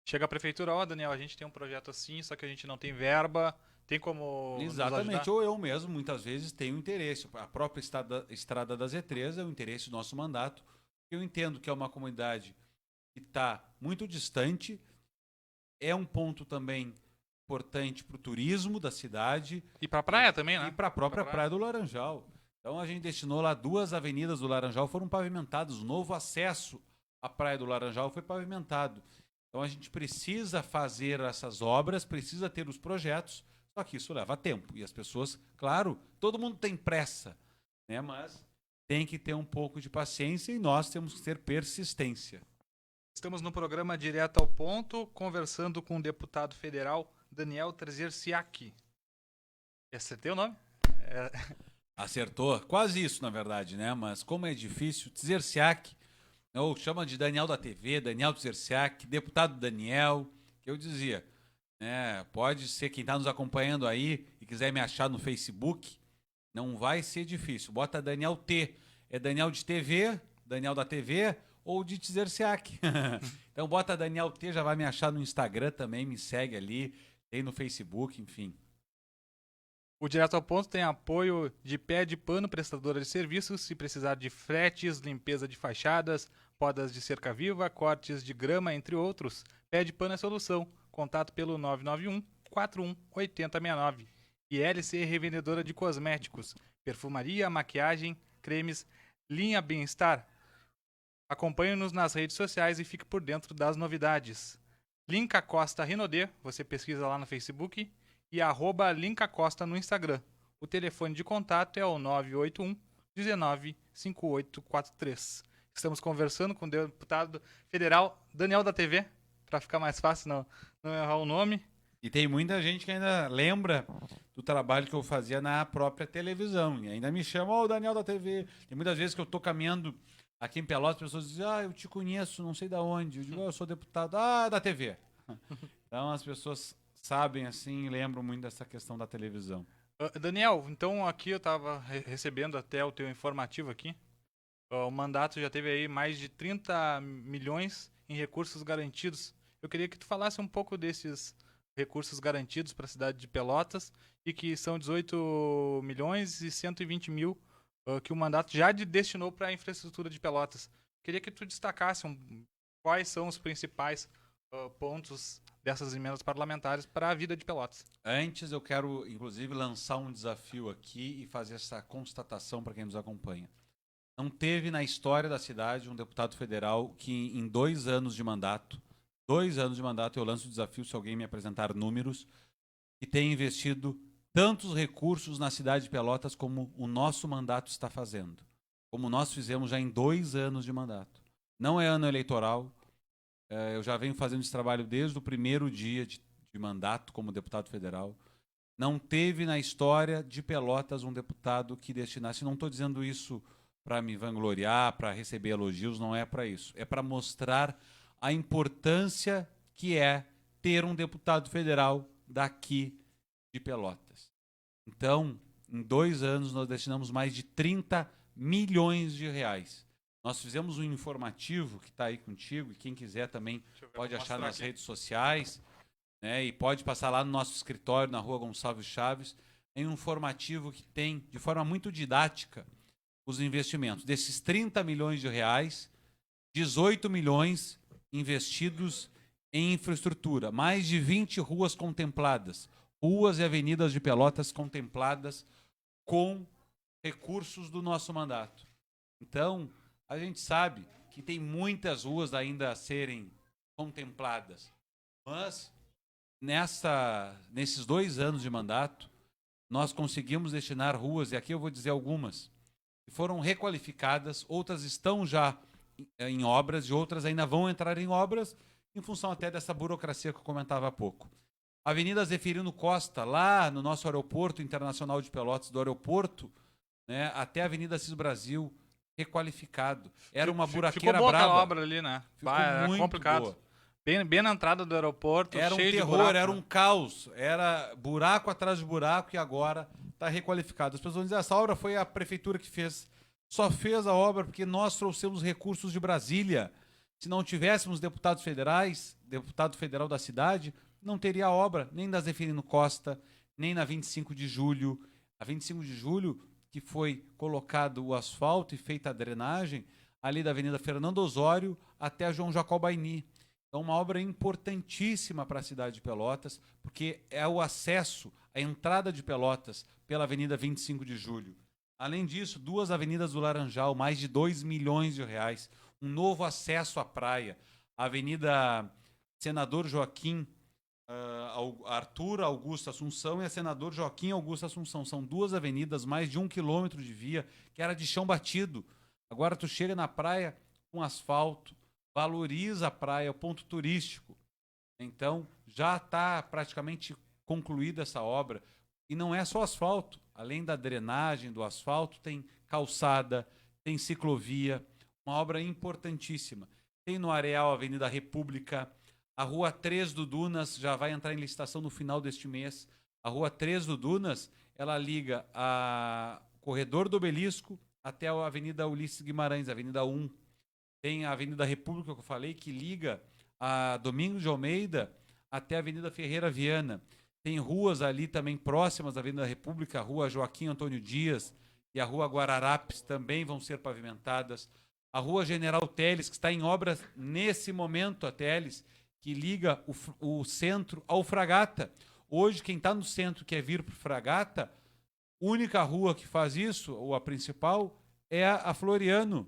Chega a prefeitura, Daniel, a gente tem um projeto assim, só que a gente não tem verba, Tem como nos Exatamente, ajudar? ou eu mesmo muitas vezes tenho interesse. A própria Estrada da Z3 é o interesse do nosso mandato. Eu entendo que é uma comunidade que está muito distante, é um ponto também importante para o turismo da cidade E pra praia também, né? e para a própria Pra Praia do Laranjal. Então a gente destinou lá 2 avenidas do Laranjal, foram pavimentadas, o novo acesso à Praia do Laranjal foi pavimentado. Então a gente precisa fazer essas obras, precisa ter os projetos, só que isso leva tempo. E as pessoas, claro, todo mundo tem pressa, né? Mas tem que ter um pouco de paciência e nós temos que ter persistência. Estamos no programa Direto ao Ponto, conversando com o deputado federal Daniel Trezersiak. Acertei o nome? Acertou, quase isso na verdade, né? Mas como é difícil, Tzerciak, ou chama de Daniel da TV, Daniel Tzerciak, deputado Daniel, que eu dizia, né? Pode ser quem está nos acompanhando aí e quiser me achar no Facebook, não vai ser difícil. Bota Daniel T, é Daniel de TV, Daniel da TV ou de Tzerciak. Então bota Daniel T, já vai me achar no Instagram também, me segue ali, tem no Facebook, enfim. O Direto ao Ponto tem apoio de Pé de Pano, prestadora de serviços, se precisar de fretes, limpeza de fachadas, podas de cerca viva, cortes de grama, entre outros. Pé de Pano é solução. Contato pelo 991 41 8069. E LC Revendedora de Cosméticos, perfumaria, maquiagem, cremes, linha Bem-Estar. Acompanhe-nos nas redes sociais e fique por dentro das novidades. Linca Costa Rinodê, você pesquisa lá no Facebook, e @Linca Costa no Instagram. O telefone de contato é o 981 19 5843. Estamos conversando com o deputado federal Daniel da TV, para ficar mais fácil não errar o nome. E tem muita gente que ainda lembra do trabalho que eu fazia na própria televisão. E ainda me chama, ó, o Daniel da TV. Tem muitas vezes que eu estou caminhando aqui em Pelotas, as pessoas dizem, eu te conheço, não sei de onde. Eu digo, eu sou deputado, da TV. Então as pessoas sabem assim e lembram muito dessa questão da televisão. Daniel, então aqui eu estava recebendo até o teu informativo aqui. O mandato já teve aí mais de 30 milhões em recursos garantidos. Eu queria que tu falasse um pouco desses recursos garantidos para a cidade de Pelotas e que são 18 milhões e 120 mil que o mandato já destinou para a infraestrutura de Pelotas. Queria que tu destacasse quais são os principais pontos dessas emendas parlamentares para a vida de Pelotas. Antes eu quero, inclusive, lançar um desafio aqui e fazer essa constatação para quem nos acompanha. Não teve na história da cidade um deputado federal que em 2 anos de mandato, eu lanço o desafio, se alguém me apresentar números, que tenha investido tantos recursos na cidade de Pelotas como o nosso mandato está fazendo. Como nós fizemos já em 2 anos de mandato. Não é ano eleitoral. Eu já venho fazendo esse trabalho desde o primeiro dia de mandato como deputado federal. Não teve na história de Pelotas um deputado que destinasse, não estou dizendo isso para me vangloriar, para receber elogios, não é para isso. É para mostrar a importância que é ter um deputado federal daqui de Pelotas. Então, em 2 anos, nós destinamos mais de 30 milhões de reais. Nós fizemos um informativo que está aí contigo, e quem quiser também pode achar nas redes sociais, né, e pode passar lá no nosso escritório, na Rua Gonçalves Chaves, em um informativo que tem, de forma muito didática, os investimentos. Desses 30 milhões de reais, 18 milhões investidos em infraestrutura, mais de 20 ruas contempladas, ruas e avenidas de Pelotas contempladas com recursos do nosso mandato. Então, a gente sabe que tem muitas ruas ainda a serem contempladas, mas nesses 2 anos de mandato, nós conseguimos destinar ruas, e aqui eu vou dizer algumas, que foram requalificadas, outras estão já em obras e outras ainda vão entrar em obras, em função até dessa burocracia que eu comentava há pouco. Avenida Zeferino Costa, lá no nosso aeroporto internacional de Pelotas, do aeroporto, né, até a Avenida Cis Brasil, requalificado. Era uma buraqueira ficou boa braba. aquela obra ali, né? Era muito complicado. boa. Bem na entrada do aeroporto, Era um cheio de terror, buraco, era né? um caos, era buraco atrás de buraco e agora está requalificado. As pessoas vão dizer, essa obra foi a prefeitura que fez. Só fez a obra porque nós trouxemos recursos de Brasília. Se não tivéssemos deputados federais, deputado federal da cidade, não teria obra nem da Zeferino Costa, nem na 25 de julho. A 25 de julho, que foi colocado o asfalto e feita a drenagem, ali da Avenida Fernando Osório até a João Jacobaini. Então, uma obra importantíssima para a cidade de Pelotas, porque é o acesso, a entrada de Pelotas pela Avenida 25 de Julho. Além disso, 2 avenidas do Laranjal, mais de 2 milhões de reais. Um novo acesso à praia. A Avenida Senador Joaquim Arthur Augusto Assunção e a Senador Joaquim Augusto Assunção. São 2 avenidas, mais de 1 quilômetro de via, que era de chão batido. Agora tu chega na praia com asfalto, valoriza a praia, o ponto turístico. Então, já está praticamente concluída essa obra. E não é só asfalto. Além da drenagem, do asfalto, tem calçada, tem ciclovia. Uma obra importantíssima. Tem no Areal a Avenida República. A Rua 3 do Dunas já vai entrar em licitação no final deste mês. A Rua 3 do Dunas, ela liga a Corredor do Obelisco até a Avenida Ulisses Guimarães, Avenida 1. Tem a Avenida República, que eu falei, que liga a Domingos de Almeida até a Avenida Ferreira Viana. Tem ruas ali também próximas da Avenida República, a Rua Joaquim Antônio Dias e a Rua Guararapes também vão ser pavimentadas. A Rua General Teles, que está em obras nesse momento, a Teles, que liga o centro ao Fragata. Hoje, quem está no centro quer vir para o Fragata, única rua que faz isso, ou a principal, é a Floriano,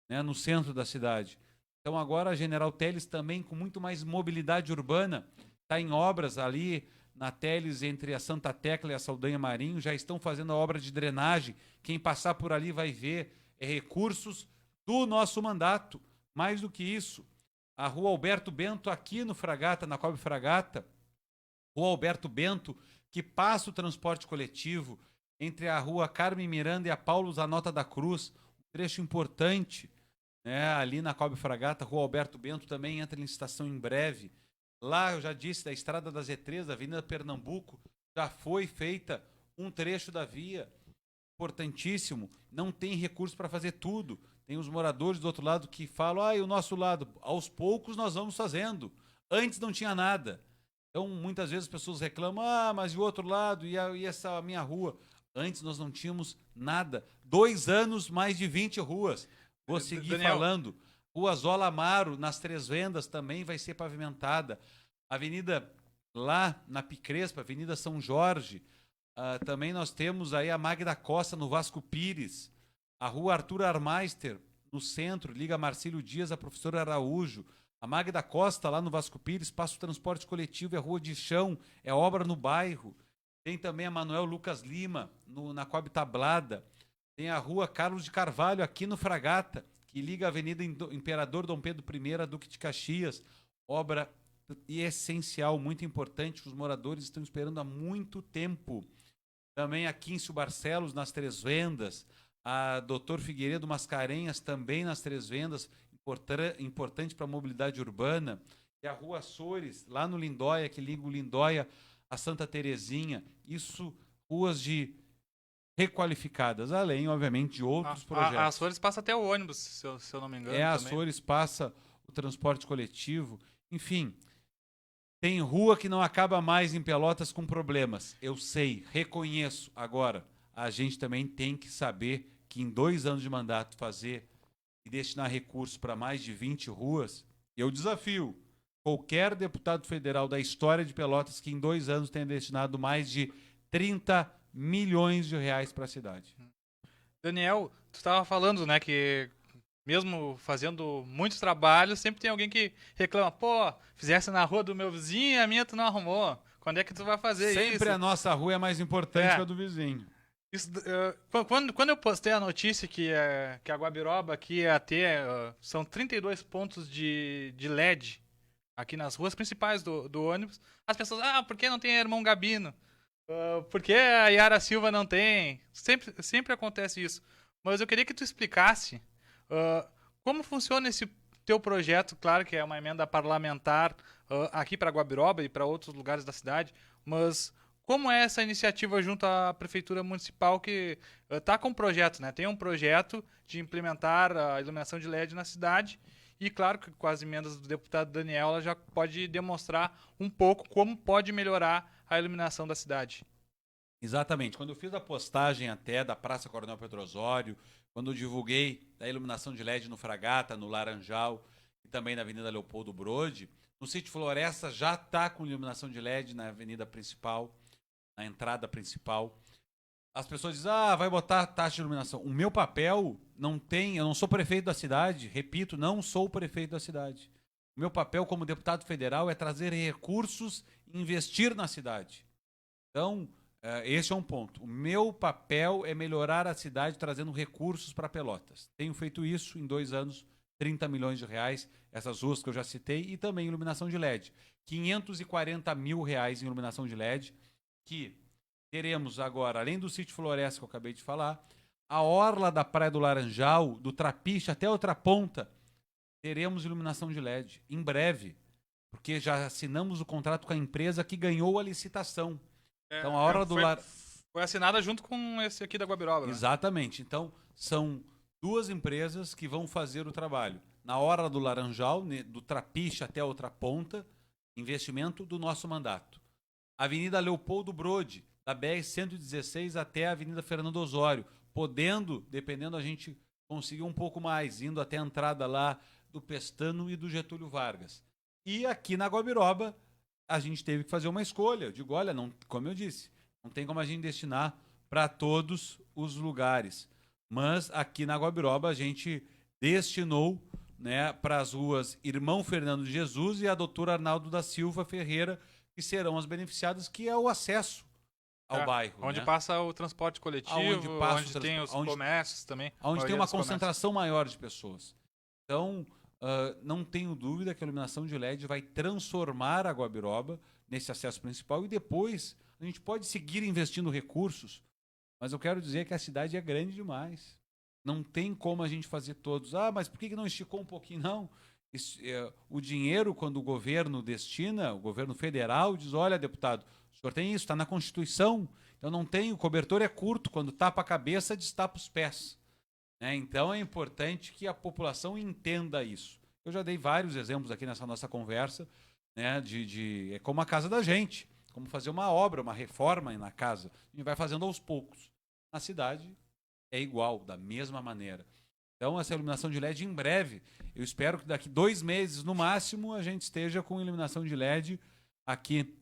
né, no centro da cidade. Então agora a General Teles também com muito mais mobilidade urbana, está em obras ali na Teles entre a Santa Tecla e a Saldanha Marinho, já estão fazendo a obra de drenagem. Quem passar por ali vai ver recursos do nosso mandato. Mais do que isso, a Rua Alberto Bento aqui no Fragata, na Cobre Fragata, Rua Alberto Bento, que passa o transporte coletivo entre a Rua Carmen Miranda e a Paulo Zanota da Cruz, um trecho importante, né, ali na Cobre Fragata. Rua Alberto Bento também entra em licitação em breve. Lá, eu já disse, da Estrada da Z3, da Avenida Pernambuco, já foi feita um trecho da via, importantíssimo. Não tem recurso para fazer tudo. Tem os moradores do outro lado que falam, e o nosso lado, aos poucos nós vamos fazendo. Antes não tinha nada. Então, muitas vezes as pessoas reclamam, mas e o outro lado, e essa minha rua? Antes nós não tínhamos nada. 2 anos, mais de 20 ruas. Vou seguir falando. Rua Zola Amaro, nas Três Vendas, também vai ser pavimentada. Avenida lá na Picrespa, Avenida São Jorge. Também nós temos aí a Magda Costa, no Vasco Pires. A Rua Arthur Armeister, no centro, liga a Marcílio Dias, a Professora Araújo. A Magda Costa, lá no Vasco Pires, passa o transporte coletivo, é rua de chão, é obra no bairro. Tem também a Manuel Lucas Lima, na Coab Tablada. Tem a Rua Carlos de Carvalho, aqui no Fragata, que liga a Avenida Imperador Dom Pedro I a Duque de Caxias. Obra essencial, muito importante, os moradores estão esperando há muito tempo. Também a Quíncio Barcelos, nas Três Vendas. A Doutor Figueiredo Mascarenhas, também nas Três Vendas, importante para a mobilidade urbana. E a Rua Açores, lá no Lindóia, que liga o Lindóia a Santa Terezinha. Isso, ruas de requalificadas, além, obviamente, de outros projetos. A Açores passa até o ônibus, se eu não me engano. A Açores passa o transporte coletivo. Enfim, tem rua que não acaba mais em Pelotas com problemas. Eu sei, reconheço. Agora, a gente também tem que saber que em 2 anos de mandato fazer e destinar recursos para mais de 20 ruas, eu desafio qualquer deputado federal da história de Pelotas que em 2 anos tenha destinado mais de 30 milhões de reais para a cidade. Daniel, tu estava falando, né, que mesmo fazendo muitos trabalhos, sempre tem alguém que reclama, fizesse na rua do meu vizinho e a minha tu não arrumou. Quando é que tu vai fazer isso? Sempre a nossa rua é mais importante que a do vizinho. Isso, quando eu postei a notícia que a Guabiroba aqui ia ter, são 32 pontos de LED aqui nas ruas principais do ônibus, as pessoas, por que não tem Irmão Gabino? Por que a Yara Silva não tem? Sempre acontece isso. Mas eu queria que tu explicasse como funciona esse teu projeto, claro que é uma emenda parlamentar aqui para Guabiroba e para outros lugares da cidade, mas como é essa iniciativa junto à Prefeitura Municipal que está com um projeto, né? Tem um projeto de implementar a iluminação de LED na cidade e, claro, que com as emendas do deputado Daniel, ela já pode demonstrar um pouco como pode melhorar a iluminação da cidade. Exatamente. Quando eu fiz a postagem até da Praça Coronel Pedro Osório, quando eu divulguei a iluminação de LED no Fragata, no Laranjal e também na Avenida Leopoldo Brode, no Sítio Floresta já está com iluminação de LED na avenida principal, na entrada principal. As pessoas dizem, vai botar taxa de iluminação. O meu papel não tem, eu não sou prefeito da cidade, repito, não sou prefeito da cidade. O meu papel como deputado federal é trazer recursos e investir na cidade. Então, esse é um ponto. O meu papel é melhorar a cidade trazendo recursos para Pelotas. Tenho feito isso em 2 anos, 30 milhões de reais, essas ruas que eu já citei, e também iluminação de LED. 540 mil reais em iluminação de LED, que teremos agora, além do Sítio Floresta que eu acabei de falar, a orla da Praia do Laranjal, do Trapiche até outra ponta, teremos iluminação de LED em breve, porque já assinamos o contrato com a empresa que ganhou a licitação. Então a orla do Foi assinada junto com esse aqui da Guabiroba, né? Exatamente. Então são 2 empresas que vão fazer o trabalho. Na orla do Laranjal, do Trapiche até outra ponta, investimento do nosso mandato. Avenida Leopoldo Brode, da BR-116 até a Avenida Fernando Osório, podendo, dependendo, a gente conseguir um pouco mais, indo até a entrada lá do Pestano e do Getúlio Vargas. E aqui na Guabiroba, a gente teve que fazer uma escolha. Eu digo, olha, não, como eu disse, não tem como a gente destinar para todos os lugares. Mas aqui na Guabiroba a gente destinou, né, para as ruas Irmão Fernando de Jesus e a doutora Arnaldo da Silva Ferreira, que serão as beneficiadas, que é o acesso ao bairro. Onde né? passa o transporte coletivo, onde tem os comércios também. Onde tem uma concentração maior de pessoas. Então, não tenho dúvida que a iluminação de LED vai transformar a Guabiroba nesse acesso principal e depois a gente pode seguir investindo recursos, mas eu quero dizer que a cidade é grande demais. Não tem como a gente fazer todos. Mas por que não esticou um pouquinho? Não. O dinheiro, quando o governo destina, o governo federal diz, olha, deputado, o senhor tem isso, está na Constituição, então não tem, o cobertor é curto, quando tapa a cabeça, destapa os pés. Né? Então é importante que a população entenda isso. Eu já dei vários exemplos aqui nessa nossa conversa, né, é como a casa da gente, como fazer uma obra, uma reforma na casa. A gente vai fazendo aos poucos. Na cidade é igual, da mesma maneira. Então, essa iluminação de LED em breve, eu espero que daqui 2 meses, no máximo, a gente esteja com iluminação de LED aqui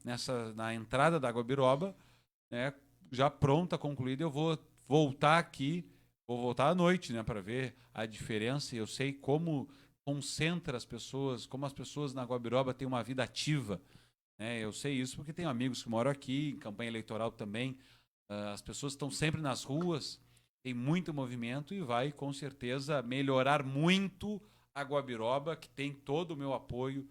na entrada da Guabiroba, né, já pronta, concluída. Eu vou voltar aqui, vou voltar à noite, né, para ver a diferença. Eu sei como concentra as pessoas, como as pessoas na Guabiroba têm uma vida ativa. Né? Eu sei isso porque tenho amigos que moram aqui, em campanha eleitoral também. As pessoas estão sempre nas ruas, tem muito movimento e vai, com certeza, melhorar muito a Guabiroba, que tem todo o meu apoio.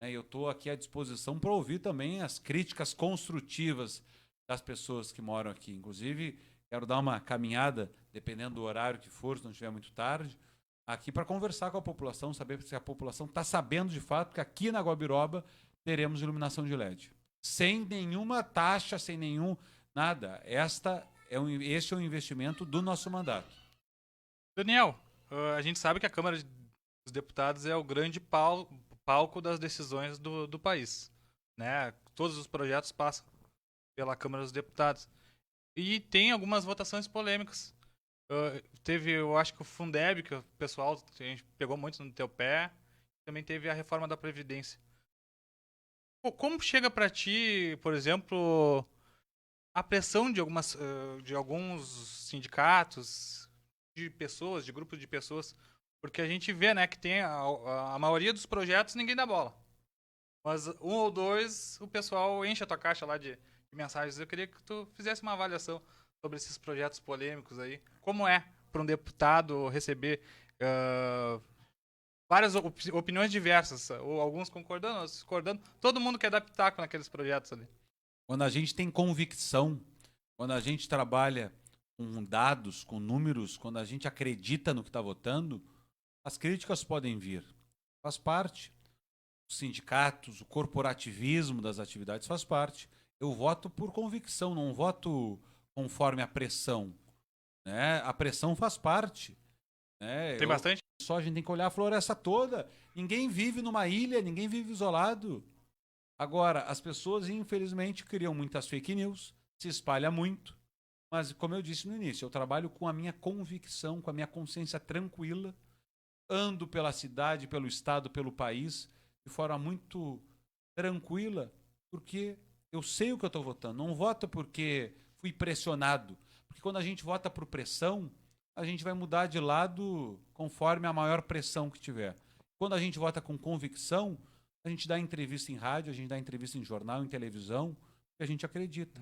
Né? Eu estou aqui à disposição para ouvir também as críticas construtivas das pessoas que moram aqui. Inclusive, quero dar uma caminhada, dependendo do horário que for, se não estiver muito tarde, aqui para conversar com a população, saber se a população está sabendo de fato que aqui na Guabiroba teremos iluminação de LED. Sem nenhuma taxa, sem nenhum nada. Este é o investimento do nosso mandato. Daniel, a gente sabe que a Câmara dos Deputados é o grande palco das decisões do país. Né? Todos os projetos passam pela Câmara dos Deputados. E tem algumas votações polêmicas. Teve, eu acho que o Fundeb, que o pessoal a gente pegou muito no teu pé. Também teve a reforma da Previdência. Como chega para ti, por exemplo, a pressão de alguns sindicatos, de pessoas, de grupos de pessoas? Porque a gente vê, né, que tem a maioria dos projetos ninguém dá bola. Mas 1 ou 2 o pessoal enche a tua caixa lá de mensagens. Eu queria que tu fizesse uma avaliação sobre esses projetos polêmicos aí. Como é para um deputado receber várias opiniões diversas, ou alguns concordando, outros discordando. Todo mundo quer dar pitaco naqueles projetos ali. Quando a gente tem convicção, quando a gente trabalha com dados, com números, quando a gente acredita no que está votando, as críticas podem vir. Faz parte. Os sindicatos, o corporativismo das atividades faz parte. Eu voto por convicção, não voto conforme a pressão. Né? A pressão faz parte. Né? Tem bastante? Só a gente tem que olhar a floresta toda. Ninguém vive numa ilha, ninguém vive isolado. Agora, as pessoas, infelizmente, criam muitas fake news, se espalha muito, mas, como eu disse no início, eu trabalho com a minha convicção, com a minha consciência tranquila, ando pela cidade, pelo estado, pelo país, de forma muito tranquila, porque eu sei o que eu estou votando. Não voto porque fui pressionado, porque quando a gente vota por pressão, a gente vai mudar de lado conforme a maior pressão que tiver. Quando a gente vota com convicção, a gente dá entrevista em rádio, a gente dá entrevista em jornal, em televisão, que a gente acredita.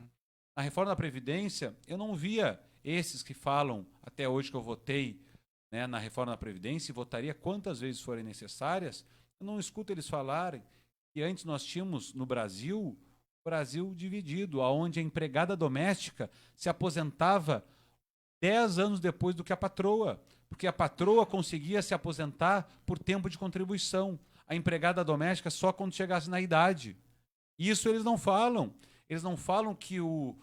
Na reforma da Previdência, eu não via esses que falam, até hoje que eu votei, né, na reforma da Previdência, e votaria quantas vezes forem necessárias, eu não escuto eles falarem que antes nós tínhamos no Brasil, Brasil dividido, onde a empregada doméstica se aposentava 10 anos depois do que a patroa, porque a patroa conseguia se aposentar por tempo de contribuição, a empregada doméstica só quando chegasse na idade. Isso eles não falam. Eles não falam que o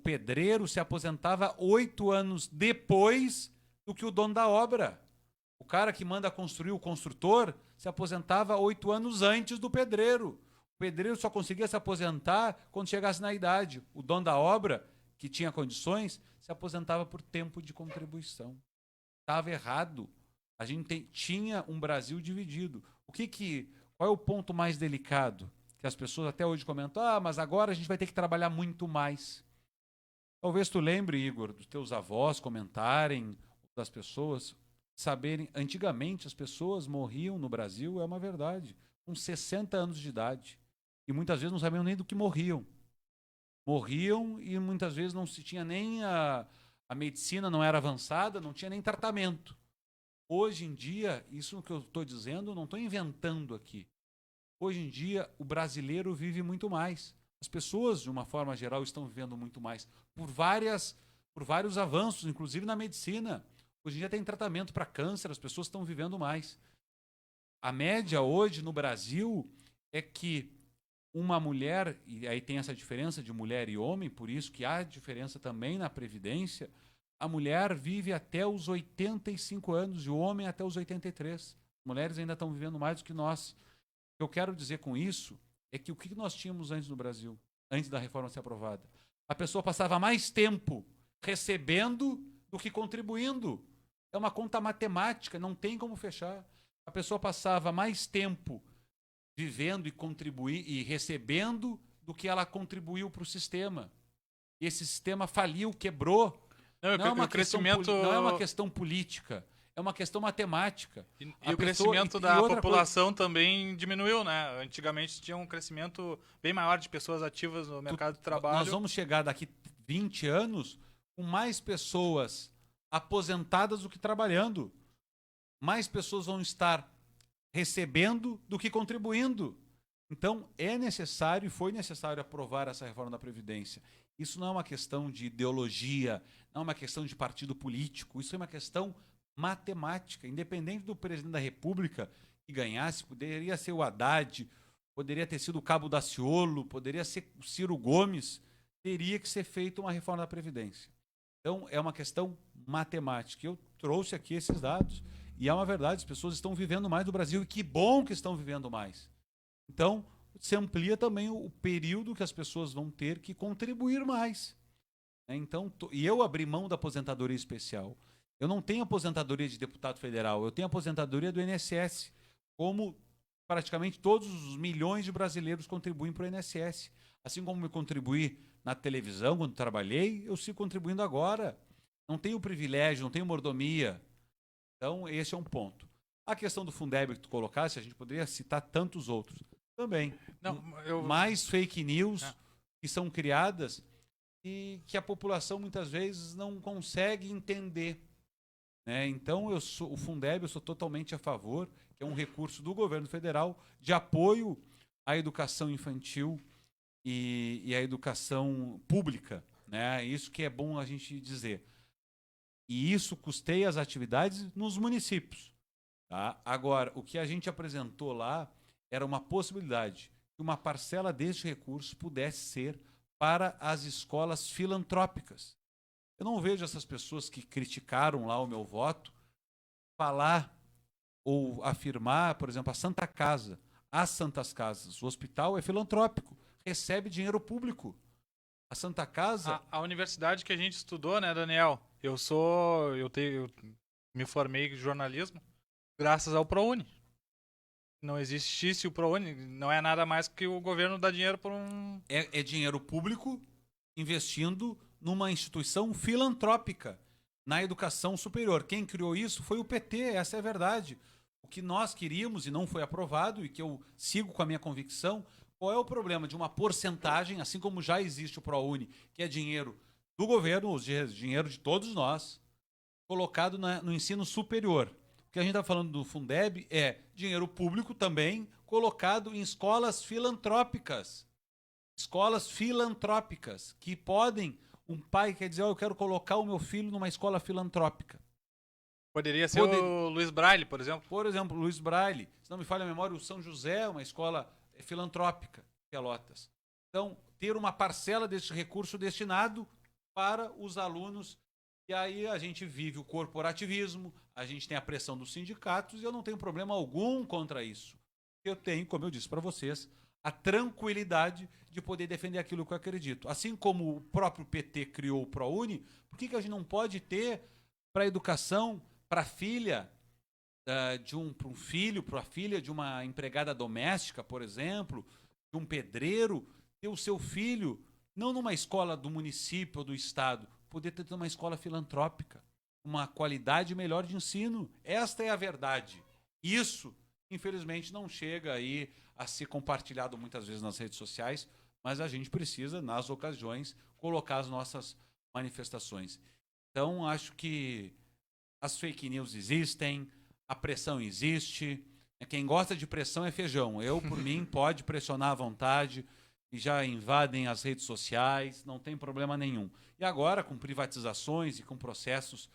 pedreiro se aposentava 8 anos depois do que o dono da obra. O cara que manda construir, o construtor, se aposentava 8 anos antes do pedreiro. O pedreiro só conseguia se aposentar quando chegasse na idade. O dono da obra, que tinha condições, se aposentava por tempo de contribuição. Estava errado. A gente tinha um Brasil dividido. Qual é o ponto mais delicado? Que as pessoas até hoje comentam, mas agora a gente vai ter que trabalhar muito mais. Talvez tu lembre, Igor, dos teus avós comentarem, das pessoas saberem, antigamente as pessoas morriam no Brasil, é uma verdade, com 60 anos de idade. E muitas vezes não sabiam nem do que morriam. Morriam e muitas vezes não se tinha nem a medicina não era avançada, não tinha nem tratamento. Hoje em dia, isso que eu estou dizendo, eu não estou inventando aqui. Hoje em dia, o brasileiro vive muito mais. As pessoas, de uma forma geral, estão vivendo muito mais. Por vários avanços, inclusive na medicina. Hoje em dia tem tratamento para câncer, as pessoas estão vivendo mais. A média hoje no Brasil é que uma mulher, e aí tem essa diferença de mulher e homem, por isso que há diferença também na Previdência, a mulher vive até os 85 anos e o homem até os 83. As mulheres ainda estão vivendo mais do que nós. O que eu quero dizer com isso é que o que nós tínhamos antes no Brasil, antes da reforma ser aprovada? A pessoa passava mais tempo recebendo do que contribuindo. É uma conta matemática, não tem como fechar. A pessoa passava mais tempo vivendo e recebendo do que ela contribuiu para o sistema. E esse sistema faliu, quebrou. Não é uma questão política, é uma questão matemática. E o crescimento da população também diminuiu, né? Antigamente tinha um crescimento bem maior de pessoas ativas no mercado de trabalho. Nós vamos chegar daqui 20 anos com mais pessoas aposentadas do que trabalhando. Mais pessoas vão estar recebendo do que contribuindo. Então, é necessário e foi necessário aprovar essa reforma da Previdência. Isso não é uma questão de ideologia, não é uma questão de partido político, isso é uma questão matemática. Independente do presidente da República que ganhasse, poderia ser o Haddad, poderia ter sido o Cabo Daciolo, poderia ser o Ciro Gomes, teria que ser feita uma reforma da Previdência. Então, é uma questão matemática. Eu trouxe aqui esses dados e é uma verdade, as pessoas estão vivendo mais no Brasil e que bom que estão vivendo mais. Então, se amplia também o período que as pessoas vão ter que contribuir mais. Então, e eu abri mão da aposentadoria especial. Eu não tenho aposentadoria de deputado federal, eu tenho aposentadoria do INSS, como praticamente todos os milhões de brasileiros contribuem para o INSS. Assim como eu contribuí na televisão quando trabalhei, eu sigo contribuindo agora. Não tenho privilégio, não tenho mordomia. Então, esse é um ponto. A questão do Fundeb que tu colocasse, a gente poderia citar tantos outros. Também. Mais fake news que são criadas e que a população muitas vezes não consegue entender. Né? Então, o Fundeb, eu sou totalmente a favor, que é um recurso do governo federal de apoio à educação infantil e à educação pública. Né? Isso que é bom a gente dizer. E isso custeia as atividades nos municípios. Tá? Agora, o que a gente apresentou lá era uma possibilidade que uma parcela deste recurso pudesse ser para as escolas filantrópicas. Eu não vejo essas pessoas que criticaram lá o meu voto falar ou afirmar, por exemplo, a Santa Casa, as Santas Casas. O hospital é filantrópico, recebe dinheiro público. A Santa Casa... A universidade que a gente estudou, né, Daniel? Eu me formei em jornalismo graças ao ProUni. Não existisse o ProUni, não é nada mais que o governo dar dinheiro por um... É dinheiro público investindo numa instituição filantrópica na educação superior. Quem criou isso foi o PT, essa é a verdade. O que nós queríamos e não foi aprovado, e que eu sigo com a minha convicção, qual é o problema de uma porcentagem, assim como já existe o ProUni, que é dinheiro do governo, dinheiro de todos nós, colocado no ensino superior. O que a gente está falando do Fundeb é dinheiro público também colocado em escolas filantrópicas. Escolas filantrópicas que podem... Um pai quer dizer, eu quero colocar o meu filho numa escola filantrópica. Poderia ser o Luiz Braille, por exemplo. Por exemplo, Luiz Braille. Se não me falha a memória, o São José, uma escola filantrópica, Pelotas. Então, ter uma parcela desse recurso destinado para os alunos. E aí a gente vive o corporativismo, a gente tem a pressão dos sindicatos e eu não tenho problema algum contra isso. Eu tenho, como eu disse para vocês, a tranquilidade de poder defender aquilo que eu acredito. Assim como o próprio PT criou o ProUni, por que a gente não pode ter para a educação, para a filha para um filho, para a filha de uma empregada doméstica, por exemplo, de um pedreiro, ter o seu filho, não numa escola do município ou do estado, poder ter uma escola filantrópica, uma qualidade melhor de ensino. Esta é a verdade. Isso, infelizmente, não chega aí a ser compartilhado muitas vezes nas redes sociais, mas a gente precisa, nas ocasiões, colocar as nossas manifestações. Então, acho que as fake news existem, a pressão existe. Quem gosta de pressão é feijão. Eu, por mim, pode pressionar à vontade e já invadem as redes sociais, não tem problema nenhum. E agora, com privatizações e com processos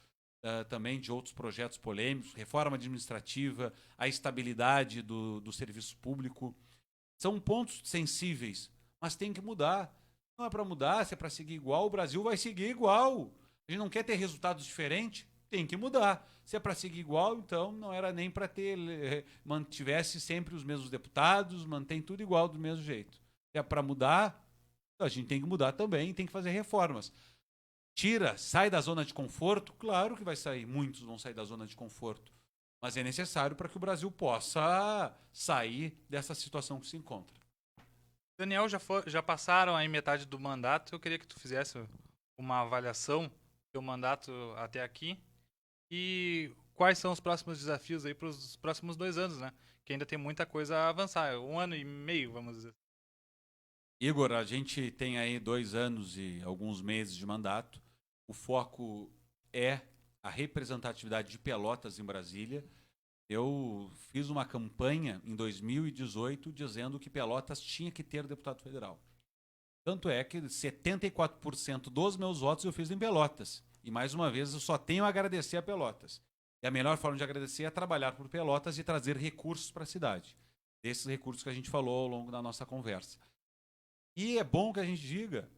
também de outros projetos polêmicos, reforma administrativa, a estabilidade do serviço público, são pontos sensíveis, mas tem que mudar. Não é para mudar, se é para seguir igual, o Brasil vai seguir igual. A gente não quer ter resultados diferentes, tem que mudar. Se é para seguir igual, então não era nem para ter, mantivesse sempre os mesmos deputados, mantém tudo igual do mesmo jeito. Se é para mudar, a gente tem que mudar também, tem que fazer reformas. Sai da zona de conforto, claro que vai sair, muitos vão sair da zona de conforto, mas é necessário para que o Brasil possa sair dessa situação que se encontra. Daniel, já passaram aí metade do mandato, eu queria que tu fizesse uma avaliação do teu mandato até aqui e quais são os próximos desafios aí para os próximos 2 anos, né? Que ainda tem muita coisa a avançar, 1 ano e meio, vamos dizer. Igor, a gente tem aí 2 anos e alguns meses de mandato. O foco é a representatividade de Pelotas em Brasília. Eu fiz uma campanha em 2018 dizendo que Pelotas tinha que ter deputado federal. Tanto é que 74% dos meus votos eu fiz em Pelotas. E mais uma vez eu só tenho a agradecer a Pelotas. E a melhor forma de agradecer é trabalhar por Pelotas e trazer recursos para a cidade. Desses recursos que a gente falou ao longo da nossa conversa. E é bom que a gente diga,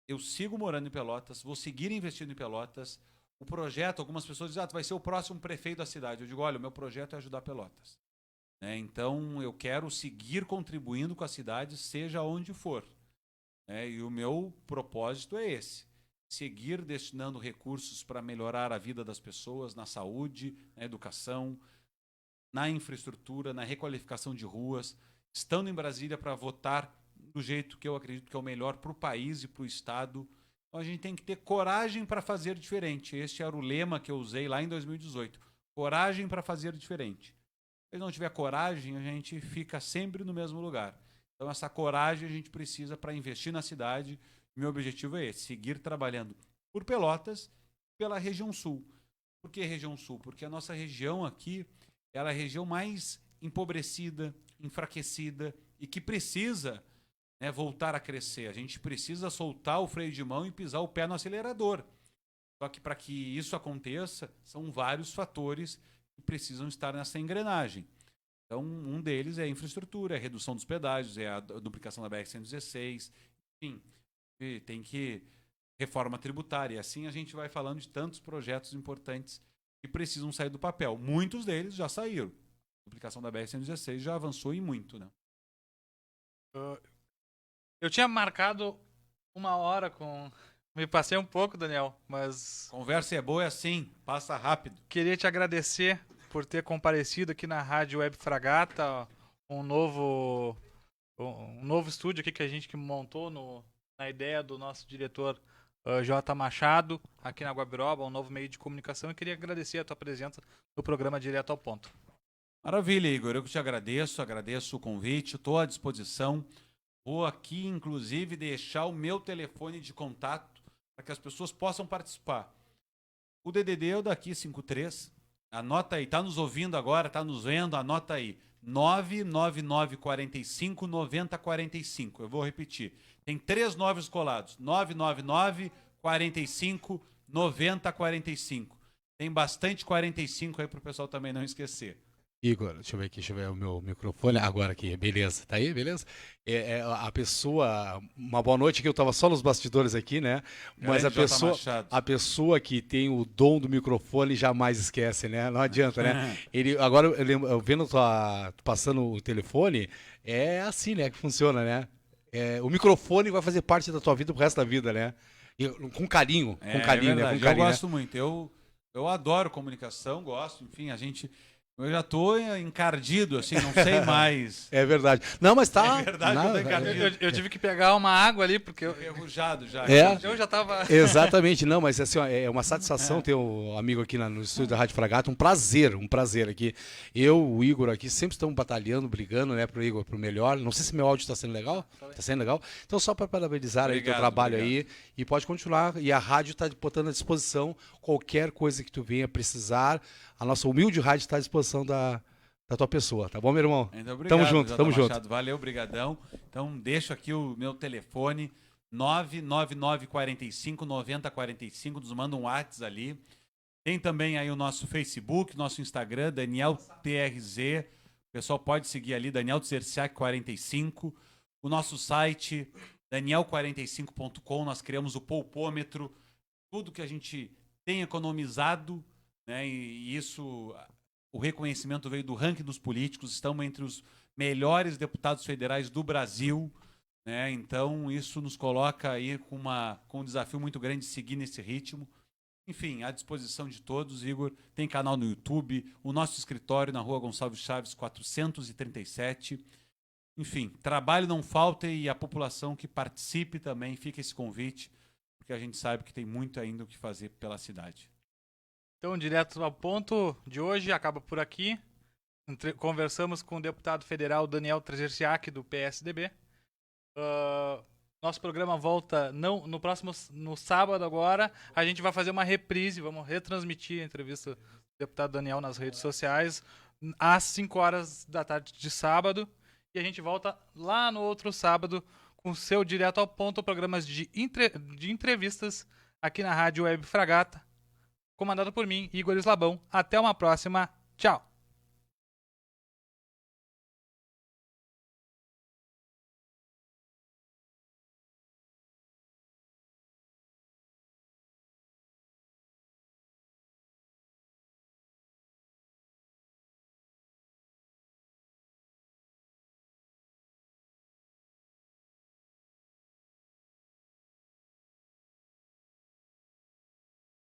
eu sigo morando em Pelotas, vou seguir investindo em Pelotas. O projeto, algumas pessoas dizem, tu vai ser o próximo prefeito da cidade. Eu digo, olha, o meu projeto é ajudar Pelotas. Então, eu quero seguir contribuindo com a cidade, seja onde for. E o meu propósito é esse. Seguir destinando recursos para melhorar a vida das pessoas, na saúde, na educação, na infraestrutura, na requalificação de ruas, estando em Brasília para votar do jeito que eu acredito que é o melhor para o país e para o Estado. Então a gente tem que ter coragem para fazer diferente. Este era o lema que eu usei lá em 2018. Coragem para fazer diferente. Se não tiver coragem, a gente fica sempre no mesmo lugar. Então essa coragem a gente precisa para investir na cidade. Meu objetivo é esse, seguir trabalhando por Pelotas e pela região sul. Por que região sul? Porque a nossa região aqui ela é a região mais empobrecida, enfraquecida e que precisa voltar a crescer. A gente precisa soltar o freio de mão e pisar o pé no acelerador. Só que para que isso aconteça, são vários fatores que precisam estar nessa engrenagem. Então, um deles é a infraestrutura, é a redução dos pedágios, é a duplicação da BR-116, enfim, tem que reforma tributária. E assim a gente vai falando de tantos projetos importantes que precisam sair do papel. Muitos deles já saíram. A duplicação da BR-116 já avançou em muito, né? Eu tinha marcado 1 hora com... Me passei um pouco, Daniel, mas Conversa é boa, é assim, passa rápido. queria te agradecer por ter comparecido aqui na Rádio Web Fragata, um novo estúdio aqui que a gente montou na ideia do nosso diretor J. Machado, aqui na Guabiroba, um novo meio de comunicação, e queria agradecer a tua presença no programa Direto ao Ponto. Maravilha, Igor. Eu que te agradeço o convite, estou à disposição. Vou aqui, inclusive, deixar o meu telefone de contato para que as pessoas possam participar. O DDD é o daqui 53. Anota aí, tá nos ouvindo agora, tá nos vendo, anota aí. 99945 9045. Eu vou repetir. Tem 3 9 colados. 999 45 9045. Tem bastante 45 aí pro pessoal também não esquecer. Igor, deixa eu ver o meu microfone agora aqui, beleza, tá aí, beleza? A pessoa, uma boa noite, que eu estava só nos bastidores aqui, né? Mas a pessoa que tem o dom do microfone jamais esquece, né? Não adianta, né? Agora, eu vendo passando o telefone, é assim, né, que funciona, né? O microfone vai fazer parte da tua vida pro resto da vida, né? Com carinho, né? Com carinho, eu gosto muito, eu adoro comunicação, gosto, enfim, eu já tô encardido, assim, não sei mais. É verdade. Não, mas tá... É verdade, eu tô encardido. Eu tive que pegar uma água ali, porque Enferrujado já. Eu já tava... Exatamente, não, mas assim, ó, é uma satisfação ter um amigo aqui no estúdio da Rádio Fragata, um prazer aqui. O Igor aqui, sempre estamos batalhando, brigando, né, pro Igor, pro melhor. Não sei se meu áudio está sendo legal. Tá sendo legal? Então, só para parabenizar aí o teu trabalho aí, e pode continuar, e a rádio está botando à disposição qualquer coisa que tu venha precisar. A nossa humilde rádio está à disposição da tua pessoa, tá bom, meu irmão? Então, obrigado, tamo junto, tamo Machado, junto. Valeu, brigadão. Então, deixo aqui o meu telefone, 99945 9045, nos manda um WhatsApp ali. Tem também aí o nosso Facebook, nosso Instagram, Daniel TRZ. O pessoal pode seguir ali, Daniel Tzerciak 45. O nosso site, daniel45.com, nós criamos o poupômetro, tudo que a gente tem economizado, né? E isso, o reconhecimento veio do ranking dos políticos, estamos entre os melhores deputados federais do Brasil, né? Então isso nos coloca aí com um desafio muito grande de seguir nesse ritmo. Enfim, à disposição de todos, Igor. Tem canal no YouTube, o nosso escritório na Rua Gonçalves Chaves 437. Enfim, trabalho não falta, e a população que participe também, fica esse convite, porque a gente sabe que tem muito ainda o que fazer pela cidade. Então, Direto ao Ponto de hoje acaba por aqui. Conversamos com o deputado federal Daniel Tzerciak, do PSDB. Nosso programa volta no sábado agora. A gente vai fazer uma reprise, vamos retransmitir a entrevista do deputado Daniel nas redes sociais às 5 horas da tarde de sábado. E a gente volta lá no outro sábado com o seu Direto ao Ponto, programas de entrevistas aqui na Rádio Web Fragata, comandado por mim, Igor Slabão. Até uma próxima. Tchau!